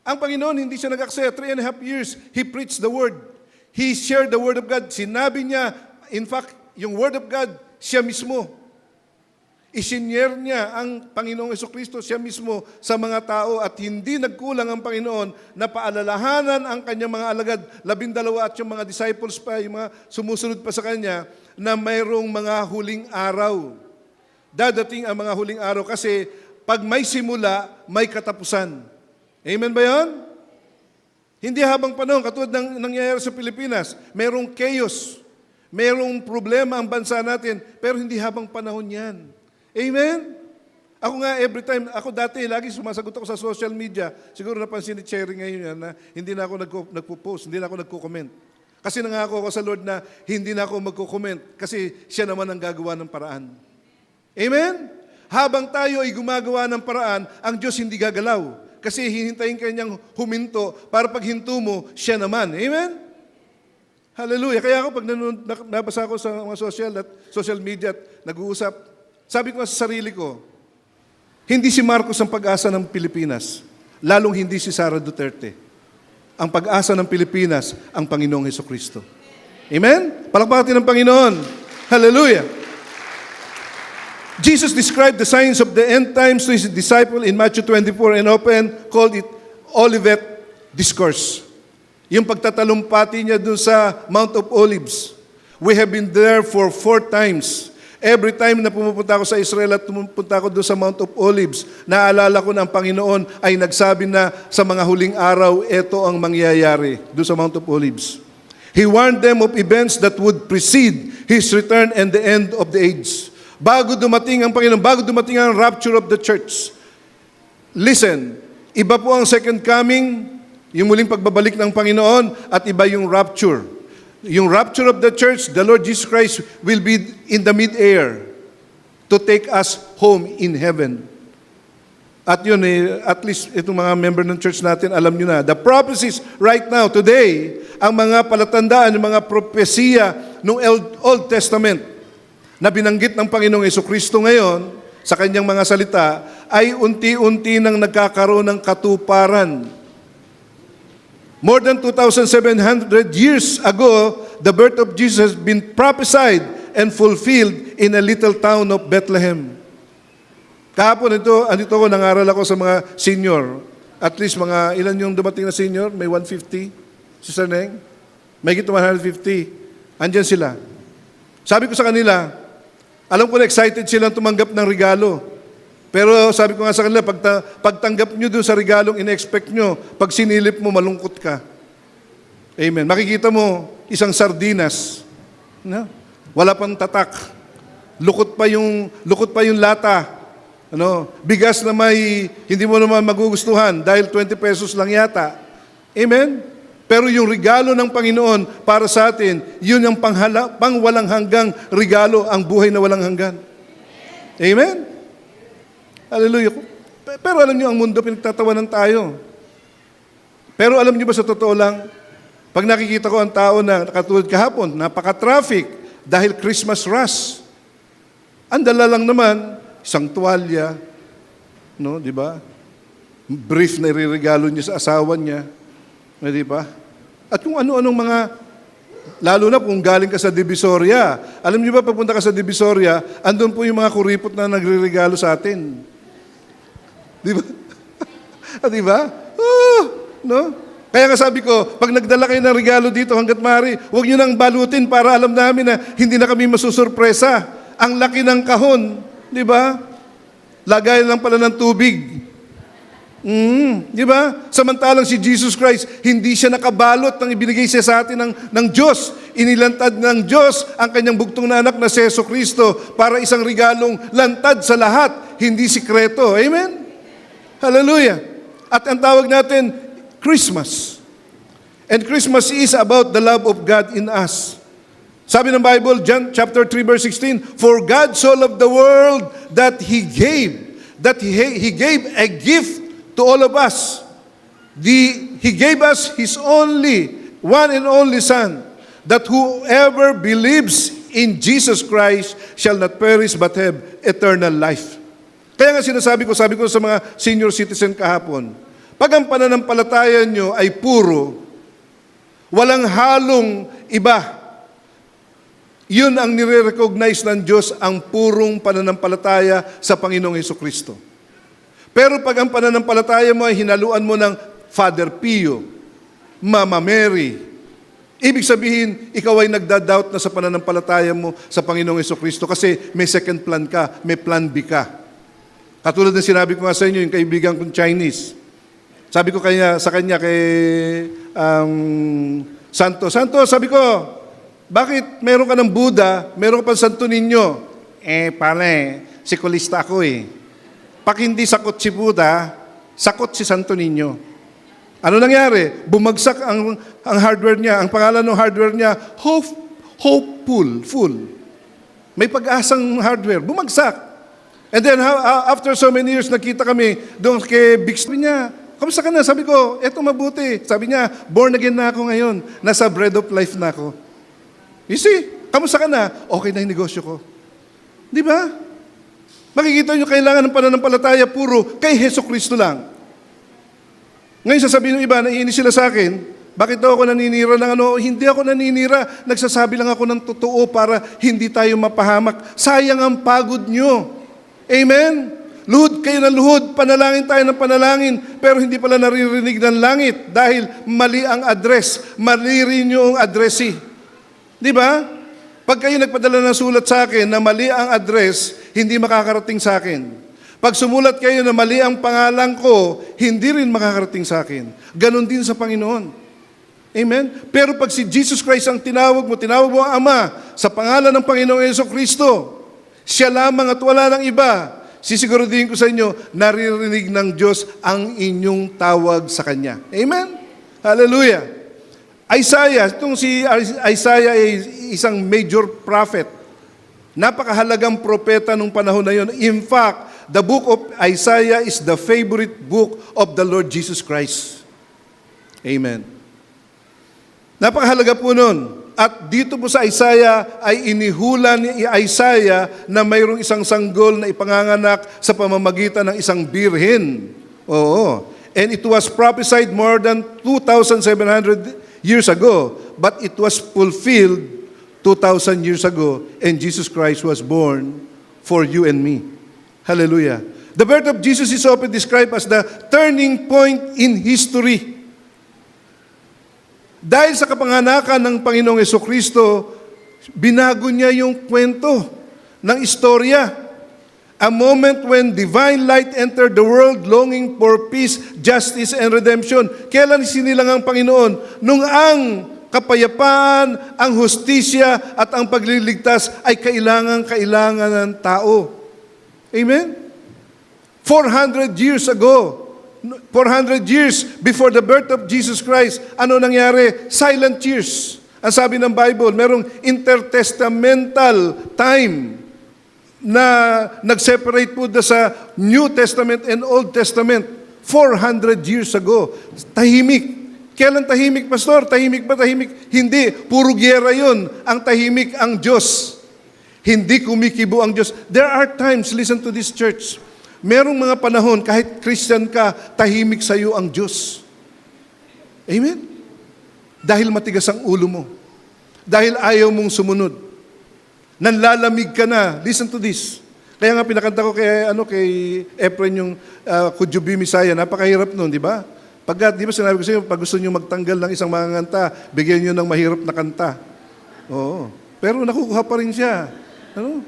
Ang Panginoon, hindi siya nag-aksaya. 3.5 years, He preached the Word. He shared the Word of God. Sinabi niya, in fact, yung Word of God, siya mismo. Isinyer niya ang Panginoong Jesucristo siya mismo sa mga tao at hindi nagkulang ang Panginoon na paalalahanan ang kanyang mga alagad, 12 at yung mga disciples pa, yung mga sumusunod pa sa kanya, na mayroong mga huling araw. Dadating ang mga huling araw kasi pag may simula, may katapusan. Amen ba yun? Hindi habang panahon, katulad ng nangyayari sa Pilipinas, mayroong chaos. Mayroong problema ang bansa natin, pero hindi habang panahon yan. Amen? Ako nga, every time, ako dati, lagi sumasagot ako sa social media. Siguro napansin ni Cherry ngayon yan, na hindi na ako nagpo-post, hindi na ako nagko-comment. Kasi nangako ako sa Lord na hindi na ako magko-comment kasi siya naman ang gagawa ng paraan. Amen? Habang tayo ay gumagawa ng paraan, ang Diyos hindi gagalaw. Kasi hihintayin kanyang huminto para pag hinto mo, siya naman. Amen? Hallelujah. Kaya ako pag nabasa ko sa mga social media at nag-uusap, Sabi ko sa sarili ko, hindi si Marcos ang pag-asa ng Pilipinas, lalong hindi si Sara Duterte. Ang pag-asa ng Pilipinas, ang Panginoong Hesukristo. Amen? Palakpakan ng Panginoon. Hallelujah! Jesus described the signs of the end times to His disciple in Matthew 24 and often called it Olivet Discourse. Yung pagtatalumpati niya dun sa Mount of Olives. We have been there for 4 times. Every time na pumupunta ako sa Israel at pumupunta ako doon sa Mount of Olives, naalala ko na ang Panginoon ay nagsabi na sa mga huling araw, ito ang mangyayari doon sa Mount of Olives. He warned them of events that would precede His return and the end of the age. Bago dumating ang Panginoon, bago dumating ang rapture of the church. Listen, iba po ang second coming, yung muling pagbabalik ng Panginoon, at iba yung rapture. Yung rapture of the church, the Lord Jesus Christ will be in the mid-air to take us home in heaven. At yun, at least itong mga member ng church natin, alam nyo na, the prophecies right now, today, ang mga palatandaan, yung mga propesiya ng Old Testament na binanggit ng Panginoong Hesukristo ngayon sa kanyang mga salita, ay unti-unti nang nagkakaroon ng katuparan. More than 2,700 years ago, the birth of Jesus has been prophesied and fulfilled in a little town of Bethlehem. Kahapon andito ako, nangaral ako sa mga senior. At least mga, ilan yung dumating na senior? May 150? Sister Neng? May gito 150. Andyan sila. Sabi ko sa kanila, alam ko na excited silang tumanggap ng regalo. Pero sabi ko nga sa kanila, pagtanggap nyo dun sa regalong in-expect nyo, pag sinilip mo, malungkot ka. Amen. Makikita mo, isang sardinas. No? Wala pang tatak. Lukot pa yung lata. Bigas na may, hindi mo naman magugustuhan dahil 20 pesos lang yata. Amen? Pero yung regalo ng Panginoon para sa atin, yun ang pang walang hanggang regalo, ang buhay na walang hanggan. Amen? Hallelujah. Pero alam niyo, ang mundo, pinagtatawanan tayo. Pero alam niyo ba sa totoo lang, pag nakikita ko ang tao na katulad kahapon, napaka-traffic dahil Christmas rush. Ang dala lang naman, isang tuwalya, no, di ba? Brief na iririgalo niya sa asawa niya. Di ba? At kung ano-anong mga, lalo na kung galing ka sa Divisoria. Alam niyo ba, papunta ka sa Divisoria, andun po yung mga kuripot na nagre-regalo sa atin. Di ba? Di ba? No? Kaya nga sabi ko, pag nagdala kayo ng regalo dito hanggat maaari, huwag niyo nang balutin para alam namin na hindi na kami masusurpresa. Ang laki ng kahon. Di ba? Lagay lang pala ng tubig. Di ba? Samantalang si Jesus Christ, hindi siya nakabalot ng ibinigay siya sa atin ng Diyos. Inilantad ng Diyos ang kanyang bugtong na anak na si Jesucristo para isang regalong lantad sa lahat, hindi sikreto. Amen? Hallelujah. At ang tawag natin, Christmas. And Christmas is about the love of God in us. Sabi ng Bible, John chapter 3 verse 16, for God so loved the world that He gave a gift to all of us. He gave us His one and only Son, that whoever believes in Jesus Christ shall not perish but have eternal life. Kaya nga sabi ko sa mga senior citizen kahapon, pag ang pananampalataya nyo ay puro, walang halong iba, yun ang nire-recognize ng Diyos, ang purong pananampalataya sa Panginoong Hesukristo. Pero pag ang pananampalataya mo ay hinaluan mo ng Father Pio, Mama Mary, ibig sabihin, ikaw ay nagda-doubt na sa pananampalataya mo sa Panginoong Hesukristo kasi may second plan ka, may plan B ka. Katulad ng sinabi ko nga sa inyo, yung kaibigan kong Chinese. Sabi ko sa kanya kay Santo, sabi ko, bakit meron ka ng Buddha, meron ka pang Santo Niño? Pare, sikulista ako eh. Pag hindi sakot si Buddha, sakot si Santo Niño. Ano nangyari? Bumagsak ang hardware niya. Ang pangalan ng hardware niya, full. May pag-asang hardware. Bumagsak. And then after so many years, nakita kami doon kay Bixby niya. Kamusta ka na? Sabi ko, eto mabuti. Sabi niya, born again na ako ngayon. Nasa bread of life na ako. You see, kamusta ka na? Okay na yung negosyo ko. Di ba? Makikita nyo, kailangan ng pananampalataya puro kay Heso Kristo lang. Ngayon sasabihin ng iba, naiinis sila sa akin, bakit daw ako naninira ng ano? Hindi ako naninira, nagsasabi lang ako ng totoo para hindi tayo mapahamak. Sayang ang pagod nyo. Amen? Luhod kayo ng luhod, panalangin tayo ng panalangin, pero hindi pala naririnig ng langit dahil mali ang address, mali rin yung addressee. Di ba? Pag kayo nagpadala ng sulat sa akin na mali ang address, hindi makakarating sa akin. Pag sumulat kayo na mali ang pangalan ko, hindi rin makakarating sa akin. Ganon din sa Panginoon. Amen? Pero pag si Jesus Christ ang tinawag mo ang Ama, sa pangalan ng Panginoong Jesucristo, siya lamang at wala ng iba, sisiguraduhin ko sa inyo, naririnig ng Diyos ang inyong tawag sa Kanya. Amen? Hallelujah! Isaiah, itong si Isaiah ay isang major prophet. Napakahalagang propeta nung panahon na yon. In fact, the book of Isaiah is the favorite book of the Lord Jesus Christ. Amen. Napakahalaga po nun. At dito po sa Isaiah ay inihula ni Isaiah na mayroong isang sanggol na ipanganganak sa pamamagitan ng isang birhen. Oo. And it was prophesied more than 2,700 years ago, but it was fulfilled 2,000 years ago, and Jesus Christ was born for you and me. Hallelujah. The birth of Jesus is often described as the turning point in history. Dahil sa kapanganakan ng Panginoong Jesucristo, binago niya yung kwento ng istorya. A moment when divine light entered the world longing for peace, justice, and redemption. Kailan sinilang ang Panginoon? Nung ang kapayapaan, ang hustisya, at ang pagliligtas ay kailangan ng tao. Amen? 400 years ago, 400 years before the birth of Jesus Christ, ano nangyari? Silent years. Ang sabi ng Bible, merong intertestamental time na nag-separate po sa New Testament and Old Testament 400 years ago. Tahimik. Kailan tahimik, Pastor? Tahimik ba tahimik? Hindi. Puro gyera yun. Ang tahimik ang Diyos. Hindi kumikibo ang Diyos. There are times, listen to this church, merong mga panahon, kahit Christian ka, tahimik sa iyo ang Diyos. Amen? Dahil matigas ang ulo mo. Dahil ayaw mong sumunod. Nanlalamig ka na. Listen to this. Kaya nga pinakanta ko kay Efren yung Could You Be Messiah. Napakahirap nun, di ba? Di ba sinabi ko sa inyo, pag gusto nyo magtanggal ng isang mga kanta, bigyan nyo ng mahirap na kanta. Oo. Pero nakukuha pa rin siya. Ano?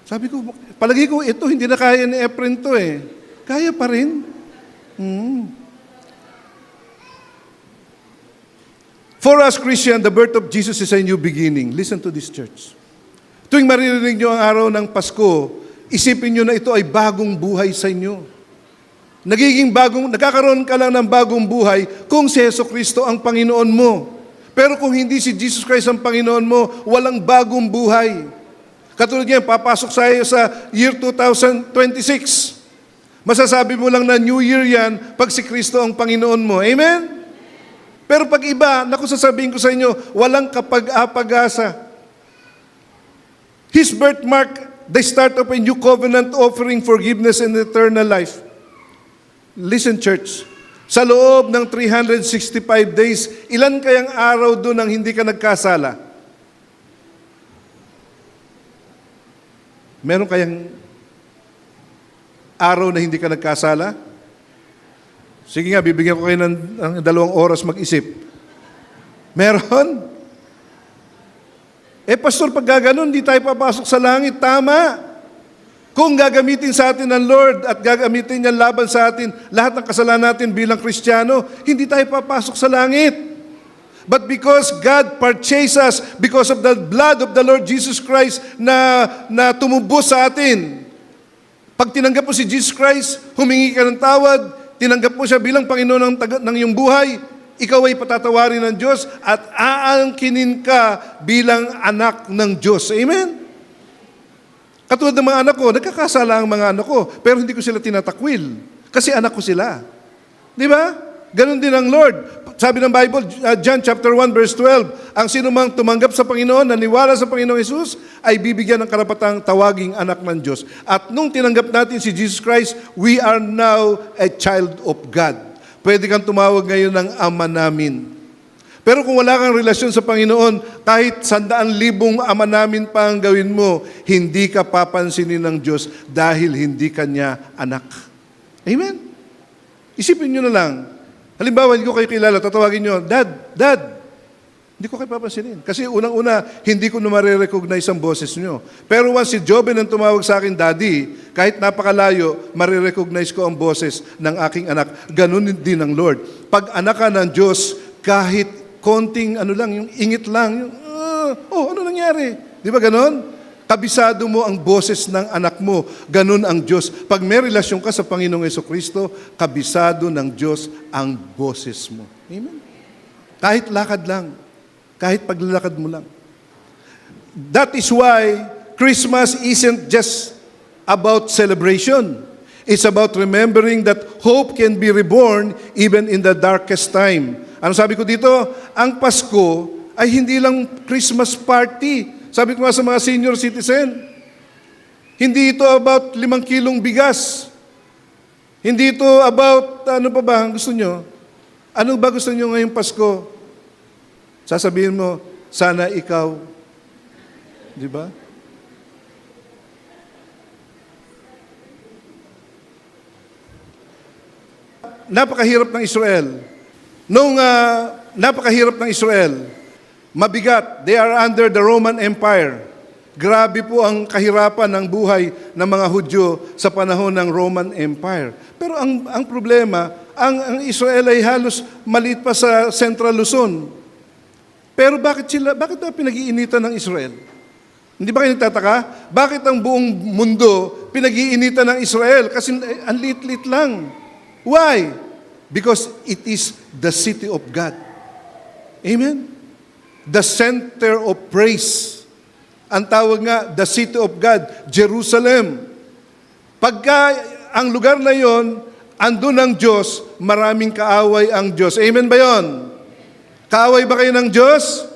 Sabi ko, palagi ko, ito, hindi na kaya ni Efren to eh. Kaya pa rin. For us Christian, the birth of Jesus is a new beginning. Listen to this, church. Tuwing maririnig nyo ang araw ng Pasko, isipin nyo na ito ay bagong buhay sa inyo. Nagkakaroon ka lang ng bagong buhay kung si Jesucristo ang Panginoon mo. Pero kung hindi si Jesus Christ ang Panginoon mo, walang bagong buhay. Katulad niyan, papasok sa iyo sa year 2026. Masasabi mo lang na New Year yan pag si Kristo ang Panginoon mo. Amen? Pero pag iba, sasabihin ko sa inyo, walang kapag-apag-asa. His birth marked the start of a new covenant offering forgiveness and eternal life. Listen, church. Sa loob ng 365 days, ilan kayang araw doon ang hindi ka nagkasala? Meron kayang araw na hindi ka nagkasala? Sige nga, bibigyan ko kayo ng 2 oras mag-isip. Meron? Pastor, pag gaganon, hindi tayo papasok sa langit. Tama. Kung gagamitin sa atin ng Lord at gagamitin niya laban sa atin, lahat ng kasalanan natin bilang Kristiyano, hindi tayo papasok sa langit. But because God purchased us, because of the blood of the Lord Jesus Christ na tumubos sa atin, pag tinanggap mo si Jesus Christ, humingi ka ng tawad, tinanggap mo siya bilang Panginoon ng iyong buhay, ikaw ay patatawarin ng Diyos at aangkinin ka bilang anak ng Diyos. Amen? Katulad ng mga anak ko, nagkakasala ang mga anak ko, pero hindi ko sila tinatakwil kasi anak ko sila. Di ba? Ganon din ang Lord. Sabi ng Bible, John chapter 1 verse 12, ang sinumang tumanggap sa Panginoon, naniwala sa Panginoong Hesus, ay bibigyan ng karapatang tawaging anak ng Diyos. At nung tinanggap natin si Jesus Christ, we are now a child of God. Pwede kang tumawag ngayon ng Ama namin. Pero kung wala kang relasyon sa Panginoon, kahit 100,000 Ama namin pa ang gawin mo, hindi ka papansinin ng Diyos dahil hindi ka niya anak. Amen? Isipin nyo na lang. Halimbawa, hindi ko kayo kilala, tatawagin nyo, Dad, Dad. Hindi ko kayo papansinin. Kasi unang-una, hindi ko na marirecognize ang boses nyo. Pero once si Joben ang tumawag sa akin, Daddy, kahit napakalayo, marirecognize ko ang boses ng aking anak. Ganun din ang Lord. Pag anak ka ng Diyos, kahit konting yung ingit lang, ano nangyari? Di ba ganun? Kabisado mo ang boses ng anak mo. Ganun ang Diyos. Pag may relasyon ka sa Panginoong Jesucristo, kabisado ng Diyos ang boses mo. Amen? Kahit lakad lang. Kahit paglalakad mo lang. That is why Christmas isn't just about celebration. It's about remembering that hope can be reborn even in the darkest time. Ano sabi ko dito? Ang Pasko ay hindi lang Christmas party. Sabi ko nga sa mga senior citizen, hindi ito about 5 kilong bigas. Hindi ito about, ano pa ba gusto nyo? Ano ba gusto nyo ngayong Pasko? Sasabihin mo, sana ikaw. Di ba? Napakahirap ng Israel. Napakahirap ng Israel. Mabigat. They are under the Roman Empire. Grabe po ang kahirapan ng buhay ng mga Hudyo sa panahon ng Roman Empire. Pero ang problema, ang Israel ay halos maliit pa sa Central Luzon. Pero bakit na pinag-iinitan ng Israel? Hindi ba kayo nagtataka? Bakit ang buong mundo pinag-iinitan ng Israel? Kasi ang liit-liit lang. Why? Because it is the city of God. Amen? The center of praise. Ang tawag nga, the city of God, Jerusalem. Pagka ang lugar na yon, andun ang Diyos, maraming kaaway ang Diyos. Amen ba yon? Kaaway ba kayo ng Diyos?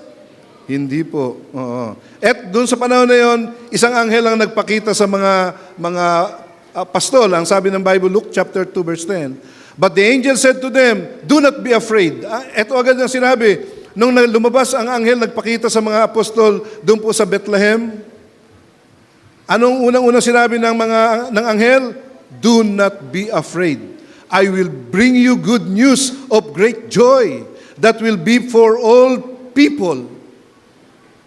Hindi po. Oo. At doon sa panahon na yon, isang anghel ang nagpakita sa mga pastol. Ang sabi ng Bible, Luke chapter 2 verse 10. But the angel said to them, do not be afraid. Ito agad ang sinabi. Nung lumabas ang anghel, nagpakita sa mga apostol doon po sa Bethlehem. Anong unang-unang sinabi ng anghel? Do not be afraid. I will bring you good news of great joy that will be for all people.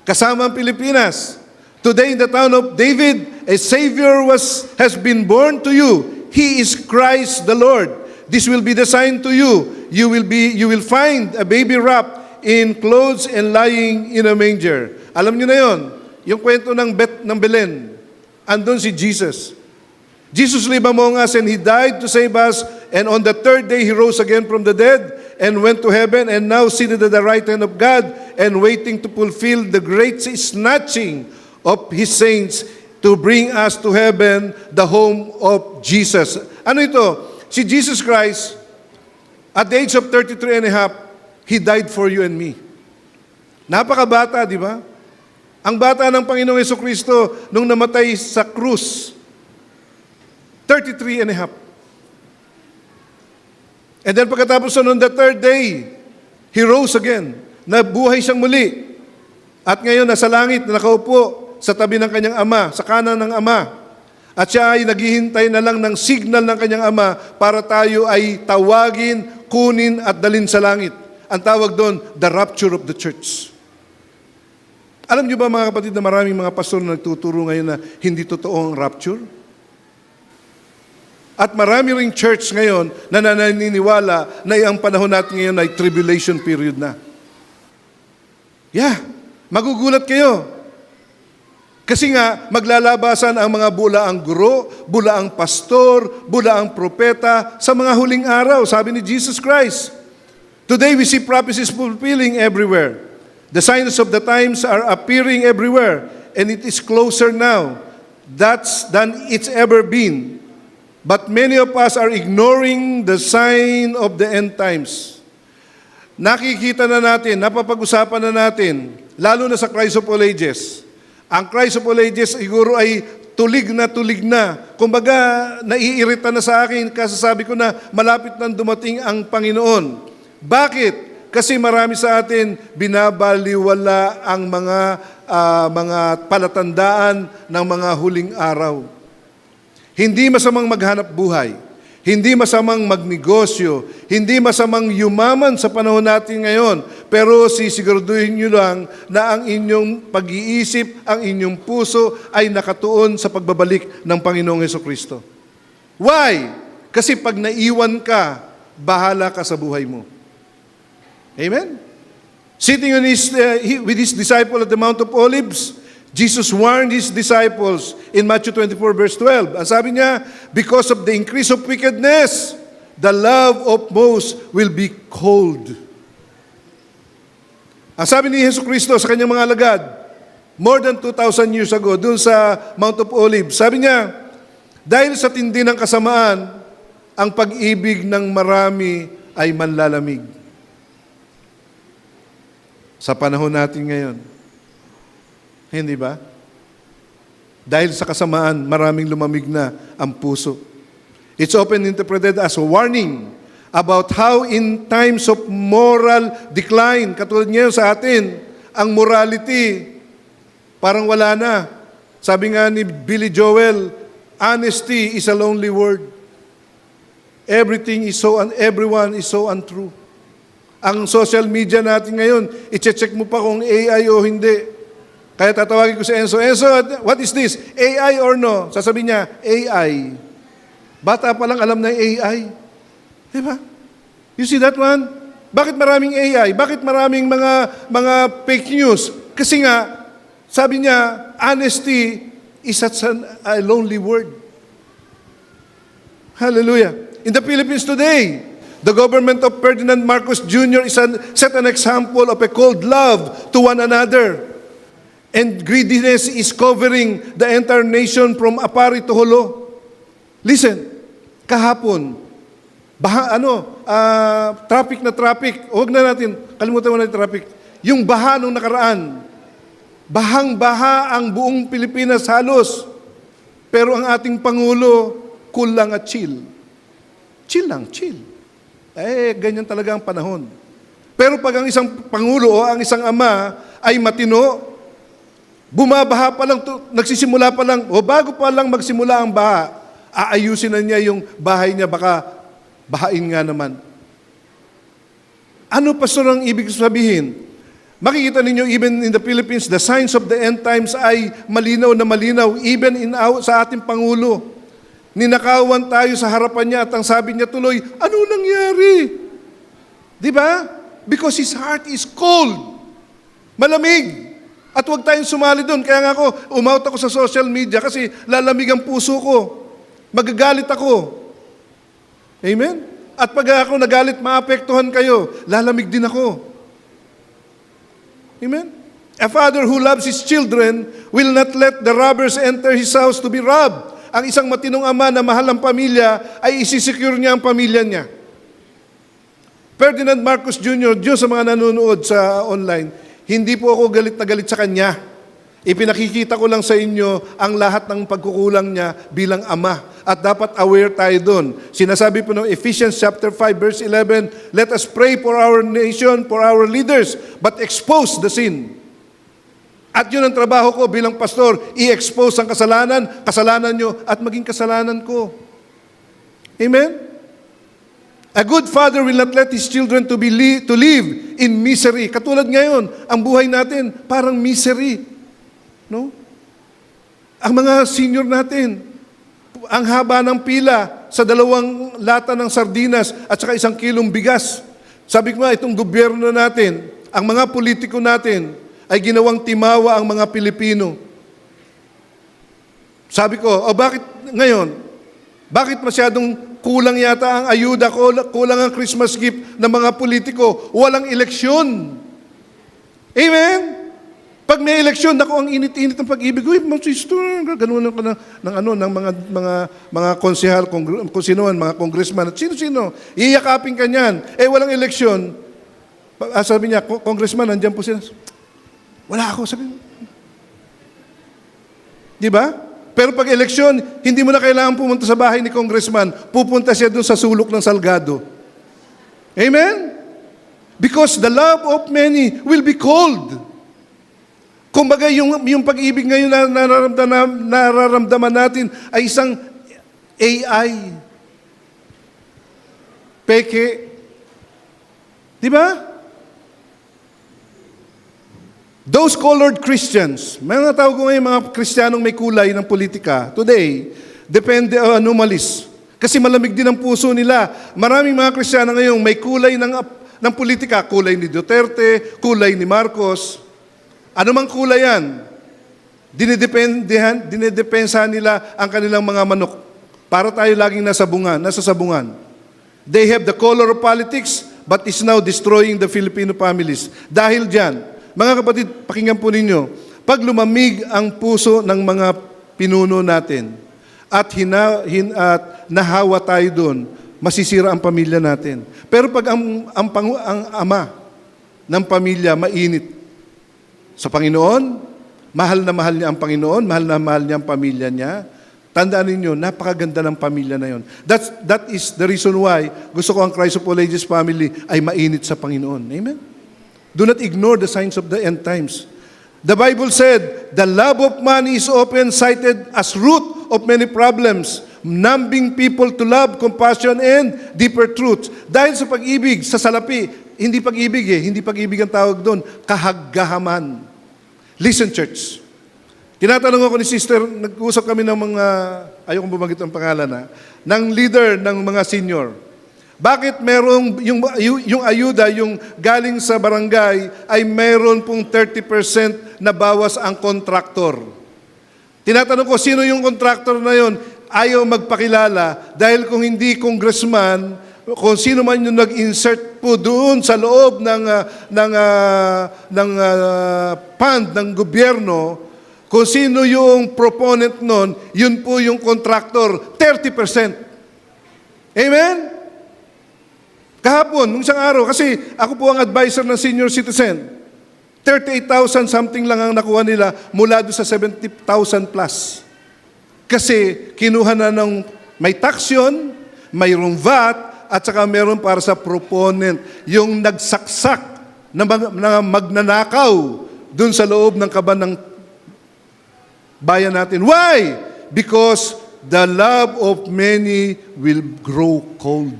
Kasama ang Pilipinas. Today in the town of David, a Savior has been born to you. He is Christ the Lord. This will be the sign to you. You will find a baby wrapped in clothes and lying in a manger. Alam niyo na yon, yung kwento ng Belen. Andun si Jesus. Jesus lived among us and He died to save us, and on the third day He rose again from the dead and went to heaven, and now seated at the right hand of God and waiting to fulfill the great snatching of His saints to bring us to heaven, the home of Jesus. Ano ito? Si Jesus Christ, at the age of 33 and a half, He died for you and me. Napakabata, di ba? Ang bata ng Panginoong Jesucristo nung namatay sa krus, 33 and a half. And then pagkatapos on the third day, He rose again. Nabuhay siyang muli. At ngayon nasa langit, nakaupo sa tabi ng kanyang ama, sa kanan ng ama. At siya ay naghihintay na lang ng signal ng kanyang ama para tayo ay tawagin, kunin at dalin sa langit. Ang tawag doon, the rapture of the church. Alam niyo ba mga kapatid na maraming mga pastor na nagtuturo ngayon na hindi totoo ang rapture? At marami ring church ngayon na naniniwala na ang panahon natin ngayon ay tribulation period na. Yeah, magugulat kayo. Kasi nga, maglalabasan ang mga bulaang guro, bulaang pastor, bulaang propeta sa mga huling araw, sabi ni Jesus Christ. Today we see prophecies fulfilling everywhere. The signs of the times are appearing everywhere, and it is closer now than it's ever been. But many of us are ignoring the sign of the end times. Nakikita na natin, napapag-usapan na natin, lalo na sa Christ of all ages. Ang Christ of all ages siguro ay tulig na. Kumbaga, naiirita na sa akin kasi sabi ko na malapit nang dumating ang Panginoon. Bakit? Kasi marami sa atin binabaliwala ang mga palatandaan ng mga huling araw. Hindi masamang maghanap buhay, hindi masamang magnegosyo, hindi masamang yumaman sa panahon natin ngayon, pero sisiguraduhin nyo lang na ang inyong pag-iisip, ang inyong puso ay nakatuon sa pagbabalik ng Panginoong Hesukristo. Why? Kasi pag naiwan ka, bahala ka sa buhay mo. Amen? Sitting with his disciple at the Mount of Olives, Jesus warned his disciples in Matthew 24 verse 12. Ang sabi niya, because of the increase of wickedness, the love of most will be cold. Ang sabi ni Jesucristo sa kanyang mga alagad, more than 2,000 years ago, dun sa Mount of Olives, sabi niya, dahil sa tindi ng kasamaan, ang pag-ibig ng marami ay manlalamig. Sa panahon natin ngayon, hindi ba? Dahil sa kasamaan, maraming lumamig na ang puso. It's often interpreted as a warning about how in times of moral decline, katulad ngayon sa atin, ang morality, parang wala na. Sabi nga ni Billy Joel, honesty is a lonely word. Everything is everyone is so untrue. Ang social media natin ngayon, i-check mo pa kung AI o hindi. Kaya tatawagin ko si Enzo, what is this? AI or no? Sasabihin niya, AI. Bata pa lang alam na AI. Diba? You see that one? Bakit maraming AI? Bakit maraming mga fake news? Kasi nga, sabi niya, honesty is such a lonely word. Hallelujah. In the Philippines today, the government of Ferdinand Marcos Jr. set an example of a cold love to one another. And greediness is covering the entire nation from Apari to Holo. Listen, kahapon, traffic na traffic. Huwag na natin, kalimutan mo na yung traffic. Yung baha nung nakaraan, bahang-baha ang buong Pilipinas halos. Pero ang ating Pangulo, cool lang at chill. Chill lang, chill. Ganyan talaga ang panahon. Pero pag ang isang Pangulo o ang isang ama ay matino, bumabaha pa lang, nagsisimula pa lang, o bago pa lang magsimula ang baha, aayusin na niya yung bahay niya, baka bahain nga naman. Ano, pastor, ang ibig sabihin? Makikita ninyo, even in the Philippines, the signs of the end times ay malinaw na malinaw, even sa ating Pangulo. Ninakawan tayo sa harapan niya at ang sabi niya tuloy, ano nangyari? Di ba? Because his heart is cold. Malamig. At huwag tayong sumali doon. Kaya nga ako, umaut ako sa social media kasi lalamig ang puso ko. Magagalit ako. Amen? At pag ako nagalit, maapektuhan kayo. Lalamig din ako. Amen? A father who loves his children will not let the robbers enter his house to be robbed. Ang isang matinong ama na mahal ang pamilya ay isisecure niya ang pamilya niya. Ferdinand Marcos Jr., Diyos sa mga nanonood sa online, hindi po ako galit na galit sa kanya. Ipinakikita ko lang sa inyo ang lahat ng pagkukulang niya bilang ama. At dapat aware tayo doon. Sinasabi po ng Ephesians chapter 5 verse 11, let us pray for our nation, for our leaders, but expose the sin. At yun ang trabaho ko bilang pastor, i-expose ang kasalanan nyo, at maging kasalanan ko. Amen? A good father will not let his children to live in misery. Katulad ngayon, ang buhay natin parang misery. No? Ang mga senior natin, ang haba ng pila sa 2 lata ng sardinas at saka 1 kilong bigas. Sabi ko nga, itong gobyerno natin, ang mga politiko natin ay ginawang timawa ang mga Pilipino. Sabi ko, bakit ngayon? Bakit masyadong kulang yata ang ayuda, kulang ang Christmas gift ng mga politiko, walang eleksyon? Amen? Pag may eleksyon, naku, ang init-init ng pag-ibig. Uy, mga sister, ganun ka ng mga konsehal, kung sino man, mga congressman, at sino-sino. Iyakapin ka niyan. Walang eleksyon. Sabi niya, congressman, nandiyan po sila. Wala ako. Sabi, di ba? Pero pag eleksyon, hindi mo na kailangan pumunta sa bahay ni congressman. Pupunta siya doon sa sulok ng Salgado. Amen? Because the love of many will be cold. Kumbaga, yung pag-ibig ngayon na nararamdaman natin ay isang AI. Peke. Di ba? Those colored Christians, may mga tawag ko ngayon mga Kristiyanong may kulay ng politika, today, depende on anomalies. Kasi malamig din ang puso nila. Maraming mga Kristiyano ngayon may kulay ng politika, kulay ni Duterte, kulay ni Marcos. Ano mang kulay yan, dinidepensahan nila ang kanilang mga manok para tayo laging nasa sabungan. They have the color of politics, but is now destroying the Filipino families. Dahil dyan, mga kapatid, pakinggan po ninyo, pag lumamig ang puso ng mga pinuno natin at nahawa tayo doon, masisira ang pamilya natin. Pero pag ang ama ng pamilya mainit sa Panginoon, mahal na mahal niya ang Panginoon, mahal na mahal niya ang pamilya niya, tandaan ninyo, napakaganda ng pamilya na yon. That is the reason why gusto ko ang Christ of All Ages family ay mainit sa Panginoon. Amen? Do not ignore the signs of the end times. The Bible said, the love of money is often cited as root of many problems, numbing people to love, compassion, and deeper truths. Dahil sa pag-ibig, sa salapi, hindi pag-ibig ang tawag doon, kahaggahaman. Listen, church. Tinatanong ako ni sister, nag-usap kami ng mga, ayokong bumagit ang pangalan ng leader ng mga senior. Bakit merong, yung ayuda, yung galing sa barangay, ay meron pong 30% na bawas ang kontraktor? Tinatanong ko, sino yung kontraktor na yon? Ayaw magpakilala dahil kung hindi congressman, kung sino man yung nag-insert po doon sa loob ng fund ng gobyerno, kung sino yung proponent nun, yun po yung contractor, 30%. Amen? Kahapon, nung isang araw, kasi ako po ang advisor ng senior citizen, 38,000 something lang ang nakuha nila mula doon sa 70,000 plus. Kasi kinuha na ng may tax yun, mayroong VAT, at saka meron para sa proponent, yung nagsaksak na magnanakaw dun sa loob ng kaban ng bayan natin. Why? Because the love of many will grow cold.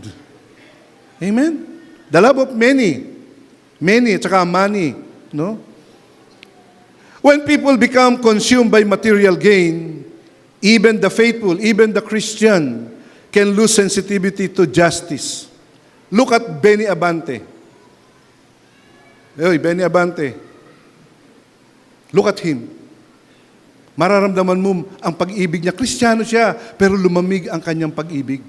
Amen? The love of many at saka money. No? When people become consumed by material gain, even the faithful, even the Christian, can lose sensitivity to justice. Look at Benny Abante. Benny Abante. Look at him. Mararamdaman mo ang pag-ibig niya. Kristiyano siya, pero lumamig ang kanyang pag-ibig.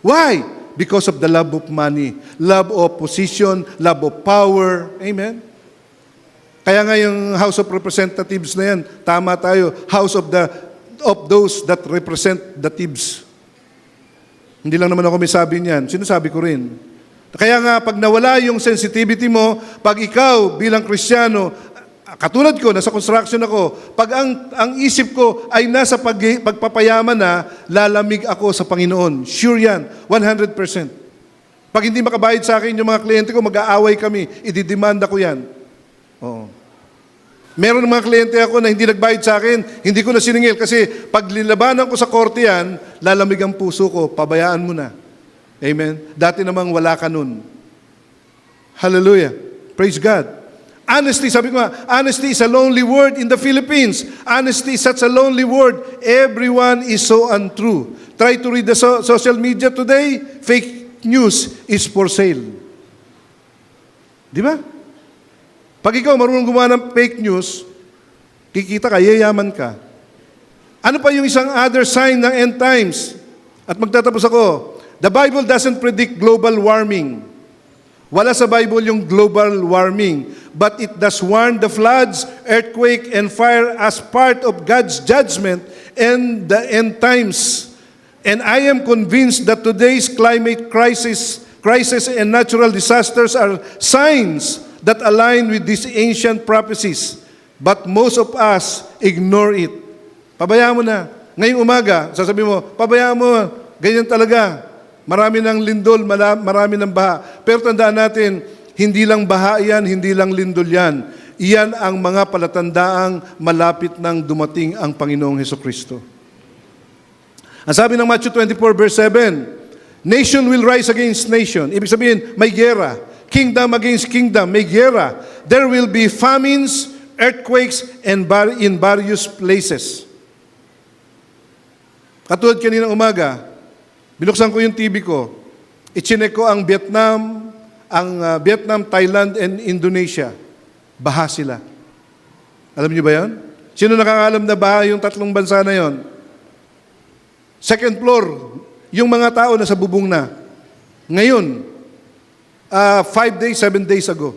Why? Because of the love of money, love of position, love of power. Amen? Kaya nga yung House of Representatives na yan, tama tayo, House of those that represent the thieves. Hindi lang naman ako may sabi niyan. Sinasabi ko rin. Kaya nga, pag nawala yung sensitivity mo, pag ikaw bilang Kristiyano, katulad ko, nasa construction ako, pag ang isip ko ay nasa pagpapayaman na, lalamig ako sa Panginoon. Sure yan, 100%. Pag hindi makabayad sa akin yung mga kliyente ko, mag-aaway kami, ididemanda ko yan. Oo. Meron ng mga kliyente ako na hindi nagbayad sa akin, hindi ko na siningil kasi pag lilabanan ko sa korte yan, lalamig ang puso ko, pabayaan mo na. Amen? Dati namang wala ka nun. Hallelujah. Praise God. Honesty, sabi ko nga, honesty is a lonely word in the Philippines. Honesty is such a lonely word. Everyone is so untrue. Try to read the social media today, fake news is for sale. Di ba? Pag ikaw marunong gumawa ng fake news, kikita ka, yayaman ka. Ano pa yung isang other sign ng end times? At magtatapos ako, the Bible doesn't predict global warming. Wala sa Bible yung global warming, but it does warn the floods, earthquake, and fire as part of God's judgment and the end times. And I am convinced that today's climate crisis and natural disasters are signs that align with these ancient prophecies. But most of us ignore it. Pabayaan mo na. Ngayong umaga, sasabihin mo, pabayaan mo, ganyan talaga. Marami ng lindol, marami ng baha. Pero tandaan natin, hindi lang baha yan, hindi lang lindol yan. Iyan ang mga palatandaang malapit nang dumating ang Panginoong Hesukristo. Ang sabi ng Matthew 24 verse 7, nation will rise against nation. Ibig sabihin, may gera. Kingdom against kingdom, may gera. There will be famines, earthquakes, and in various places. Katulad kaninang umaga, binuksan ko yung TV ko. Ichinek ko ang Vietnam, Thailand, and Indonesia. Baha sila. Alam niyo ba yan? Sino nakakaalam na baha yung tatlong bansa na yon? Second floor, yung mga tao na sa bubong na. Ngayon, 5 days, 7 days ago.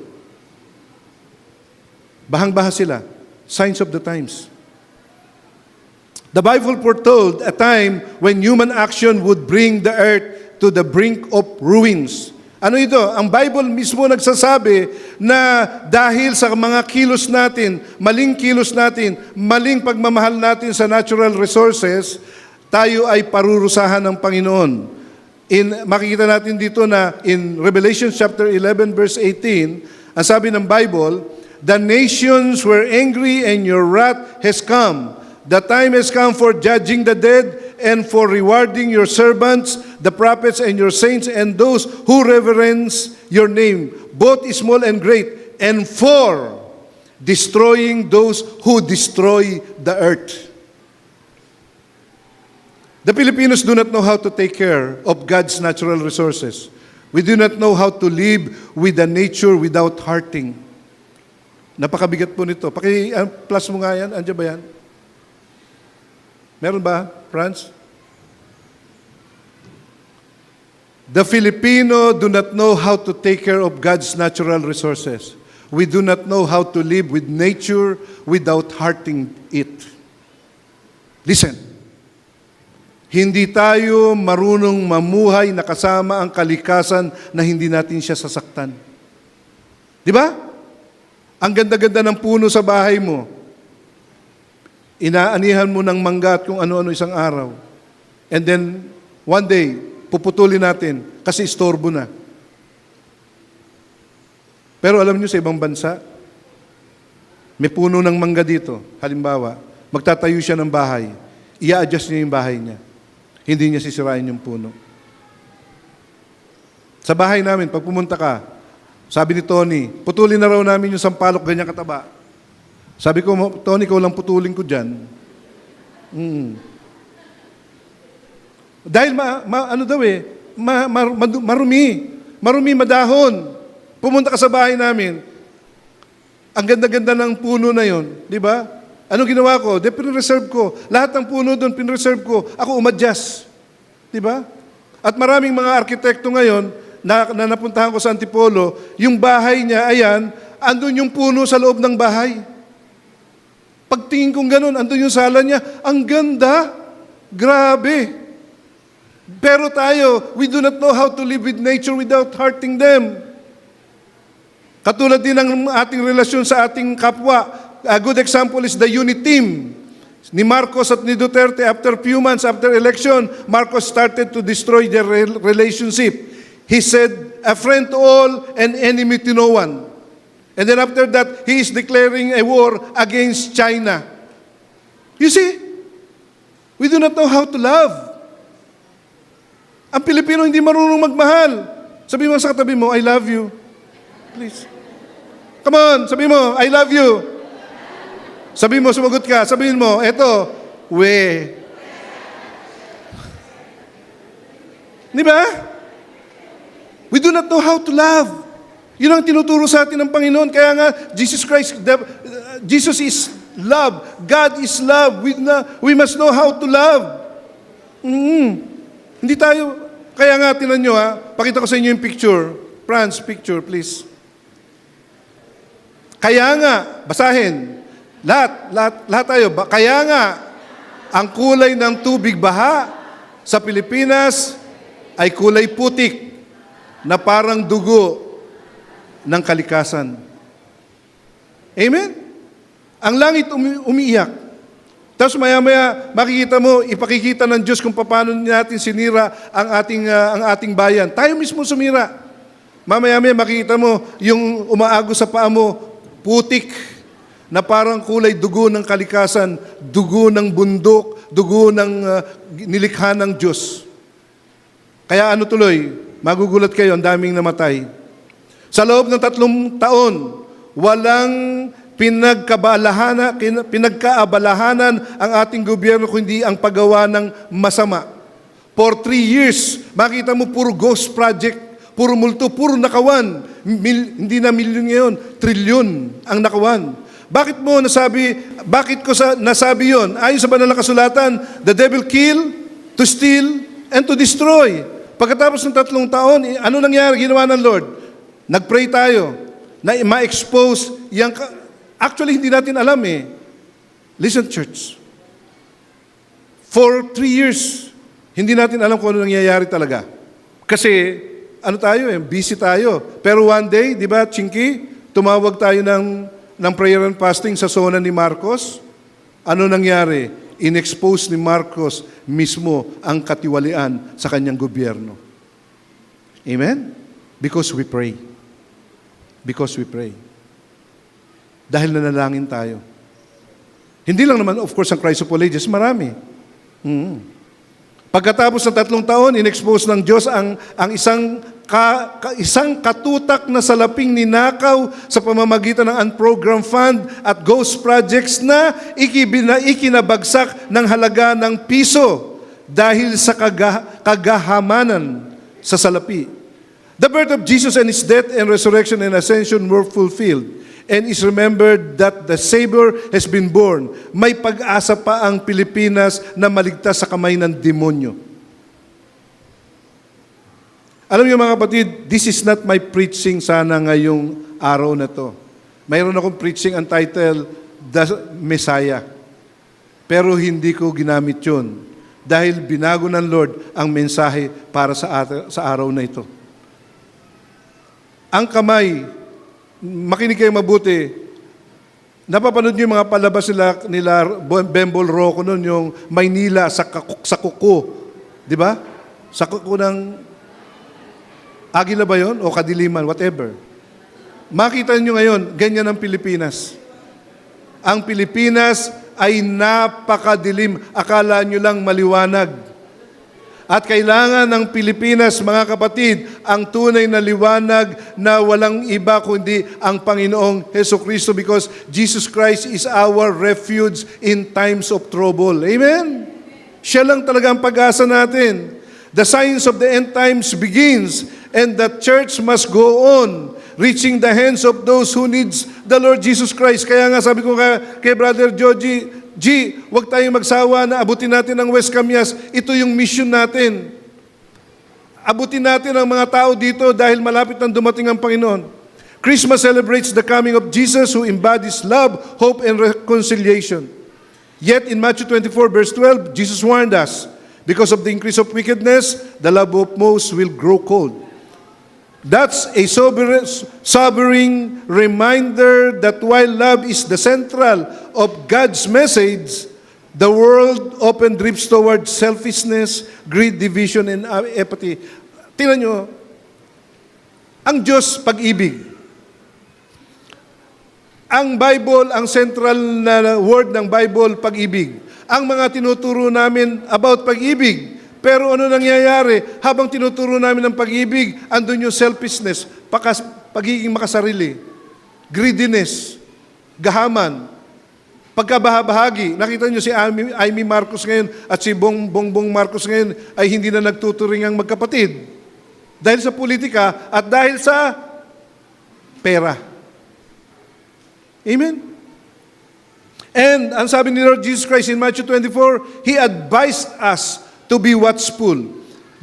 Bahang-baha sila. Signs of the times. The Bible foretold a time when human action would bring the earth to the brink of ruins. Ano ito? Ang Bible mismo nagsasabi na dahil sa mga kilos natin, maling pagmamahal natin sa natural resources, tayo ay parurusahan ng Panginoon. Makikita natin dito na in Revelation chapter 11 verse 18, ang sabi ng Bible, the nations were angry and your wrath has come. The time has come for judging the dead and for rewarding your servants, the prophets and your saints and those who reverence your name, both small and great, and for destroying those who destroy the earth. The Filipinos do not know how to take care of God's natural resources. We do not know how to live with the nature without hurting. Napakabigat po nito. Plus mo nga yan. Andiyan ba yan? Meron ba, Franz? The Filipino do not know how to take care of God's natural resources. We do not know how to live with nature without hurting it. Listen. Hindi tayo marunong mamuhay na kasama ang kalikasan na hindi natin siya sasaktan. Di ba? Ang ganda-ganda ng puno sa bahay mo. Inaanihan mo ng mangga at kung ano-ano isang araw. And then, one day, puputulin natin kasi istorbo na. Pero alam niyo sa ibang bansa, may puno ng mangga dito. Halimbawa, magtatayo siya ng bahay. I-adjust niya yung bahay niya. Hindi niya sisirain yung puno. Sa bahay namin, pag pumunta ka, sabi ni Tony, putulin na raw namin yung sampalok ganyan kataba. Sabi ko, Tony, ikaw lang putulin ko dyan. Dahil marumi, madahon. Pumunta ka sa bahay namin, ang ganda-ganda ng puno na yon, di ba? Ano ginawa ko? Pinreserve ko. Lahat ng puno doon, pinreserve ko. Ako umadjust. Di ba? At maraming mga arkitekto ngayon, na napuntahan ko sa Antipolo, yung bahay niya, ayan, andun yung puno sa loob ng bahay. Pagtingin kong ganun, andun yung sala niya, ang ganda, grabe. Pero tayo, we do not know how to live with nature without hurting them. Katulad din ng ating relasyon sa ating kapwa. A good example is the unit team. Ni Marcos at ni Duterte, after few months after election, Marcos started to destroy their relationship. He said, a friend to all and enemy to no one. And then after that, he is declaring a war against China. You see, we do not know how to love. Ang Pilipino hindi marunong magmahal. Sabi mo sa katabi mo, I love you. Please. Come on, sabi mo, I love you. Sabi mo, sumagot ka. Sabihin mo, eto, we. Di ba? We do not know how to love. Yun ang tinuturo sa atin ng Panginoon. Kaya nga, Jesus is love. God is love. We must know how to love. Hindi tayo, kaya nga, tinan nyo pakita ko sa inyo yung picture. Franz, picture please. Kaya nga, basahin. Lahat tayo. Kaya nga, ang kulay ng tubig baha sa Pilipinas ay kulay putik na parang dugo ng kalikasan. Amen? Ang langit umiiyak. Tapos maya-maya makikita mo, ipakikita ng Diyos kung paano natin sinira ang ating bayan. Tayo mismo sumira. Mamaya-maya makikita mo yung umaago sa paa mo, putik na parang kulay dugo ng kalikasan, dugo ng bundok, dugo ng nilikha ng Diyos. Kaya ano tuloy, magugulat kayo, ang daming namatay. Sa loob ng 3 taon, walang pinagkaabalahanan ang ating gobyerno kundi ang paggawa ng masama. For 3 years, makita mo puro ghost project, puro multo, puro nakawan. Hindi na milyon ngayon, trilyon ang nakawan. Bakit ko nasabi yon? Ayon sa banal na kasulatan, the devil kill, to steal, and to destroy. Pagkatapos ng 3 taon, ano nangyari? Ginawa ng Lord? Nag-pray tayo na ma-expose yung... Actually, hindi natin alam eh. Listen, church. For 3 years, hindi natin alam kung ano nangyayari talaga. Kasi, busy tayo. Pero one day, di ba, Chinky, tumawag tayo ng prayer and fasting sa zona ni Marcos. Ano nangyari? In-expose ni Marcos mismo ang katiwalian sa kanyang gobyerno. Amen? Because we pray. Because we pray. Dahil nanalangin tayo. Hindi lang naman, of course, ang Christ of all ages, marami. Pagkatapos ng 3 taon, in-expose ng Diyos ang isang katutak na salaping ninakaw sa pamamagitan ng unprogrammed fund at ghost projects na ikinabagsak ng halaga ng piso dahil sa kagahamanan sa salapi. The birth of Jesus and His death and resurrection and ascension were fulfilled. And is remembered that the Savior has been born. May pag-asa pa ang Pilipinas na maligtas sa kamay ng demonyo. Alam niyo mga kapatid, this is not my preaching sana ngayong araw na to. Mayroon akong preaching ang title, The Messiah. Pero hindi ko ginamit yun. Dahil binago ng Lord ang mensahe para sa araw na ito. Ang kamay, makinig kayo mabuti. Napapanood niyo yung mga palabas nila Bembol Rocco noon, yung Maynila sa kuko. Di ba? Sa kuko ng Agila ba yun? O Kadiliman, whatever. Makita niyo ngayon, ganyan ang Pilipinas. Ang Pilipinas ay napakadilim. Akala niyo lang maliwanag. At kailangan ng Pilipinas, mga kapatid, ang tunay na liwanag na walang iba kundi ang Panginoong Hesukristo because Jesus Christ is our refuge in times of trouble. Amen? Siya lang talaga ang pag-asa natin. The signs of the end times begins and the church must go on reaching the hands of those who needs the Lord Jesus Christ. Kaya nga sabi ko kay Brother Georgie, huwag tayong magsawa na abutin natin ang West Camias. Ito yung mission natin. Abutin natin ang mga tao dito dahil malapit nang dumating ang Panginoon. Christmas celebrates the coming of Jesus who embodies love, hope, and reconciliation. Yet in Matthew 24 verse 12, Jesus warned us, because of the increase of wickedness, the love of most will grow cold. That's a sobering reminder that while love is the central of God's message, the world often drifts towards selfishness, greed, division, and apathy. Tingnan nyo, ang Diyos, pag-ibig. Ang Bible, ang central na word ng Bible, pag-ibig. Ang mga tinuturo namin about pag-ibig, pero ano nangyayari? Habang tinuturo namin ng pag-ibig, andun yung selfishness, pagiging makasarili, greediness, gahaman, pagkabahabahagi. Nakita nyo si Amy Marcos ngayon at si Bongbong Marcos ngayon ay hindi na nagtuturing ang magkapatid. Dahil sa politika at dahil sa pera. Amen? And ang sabi ni Lord Jesus Christ in Matthew 24, He advised us to be watchful.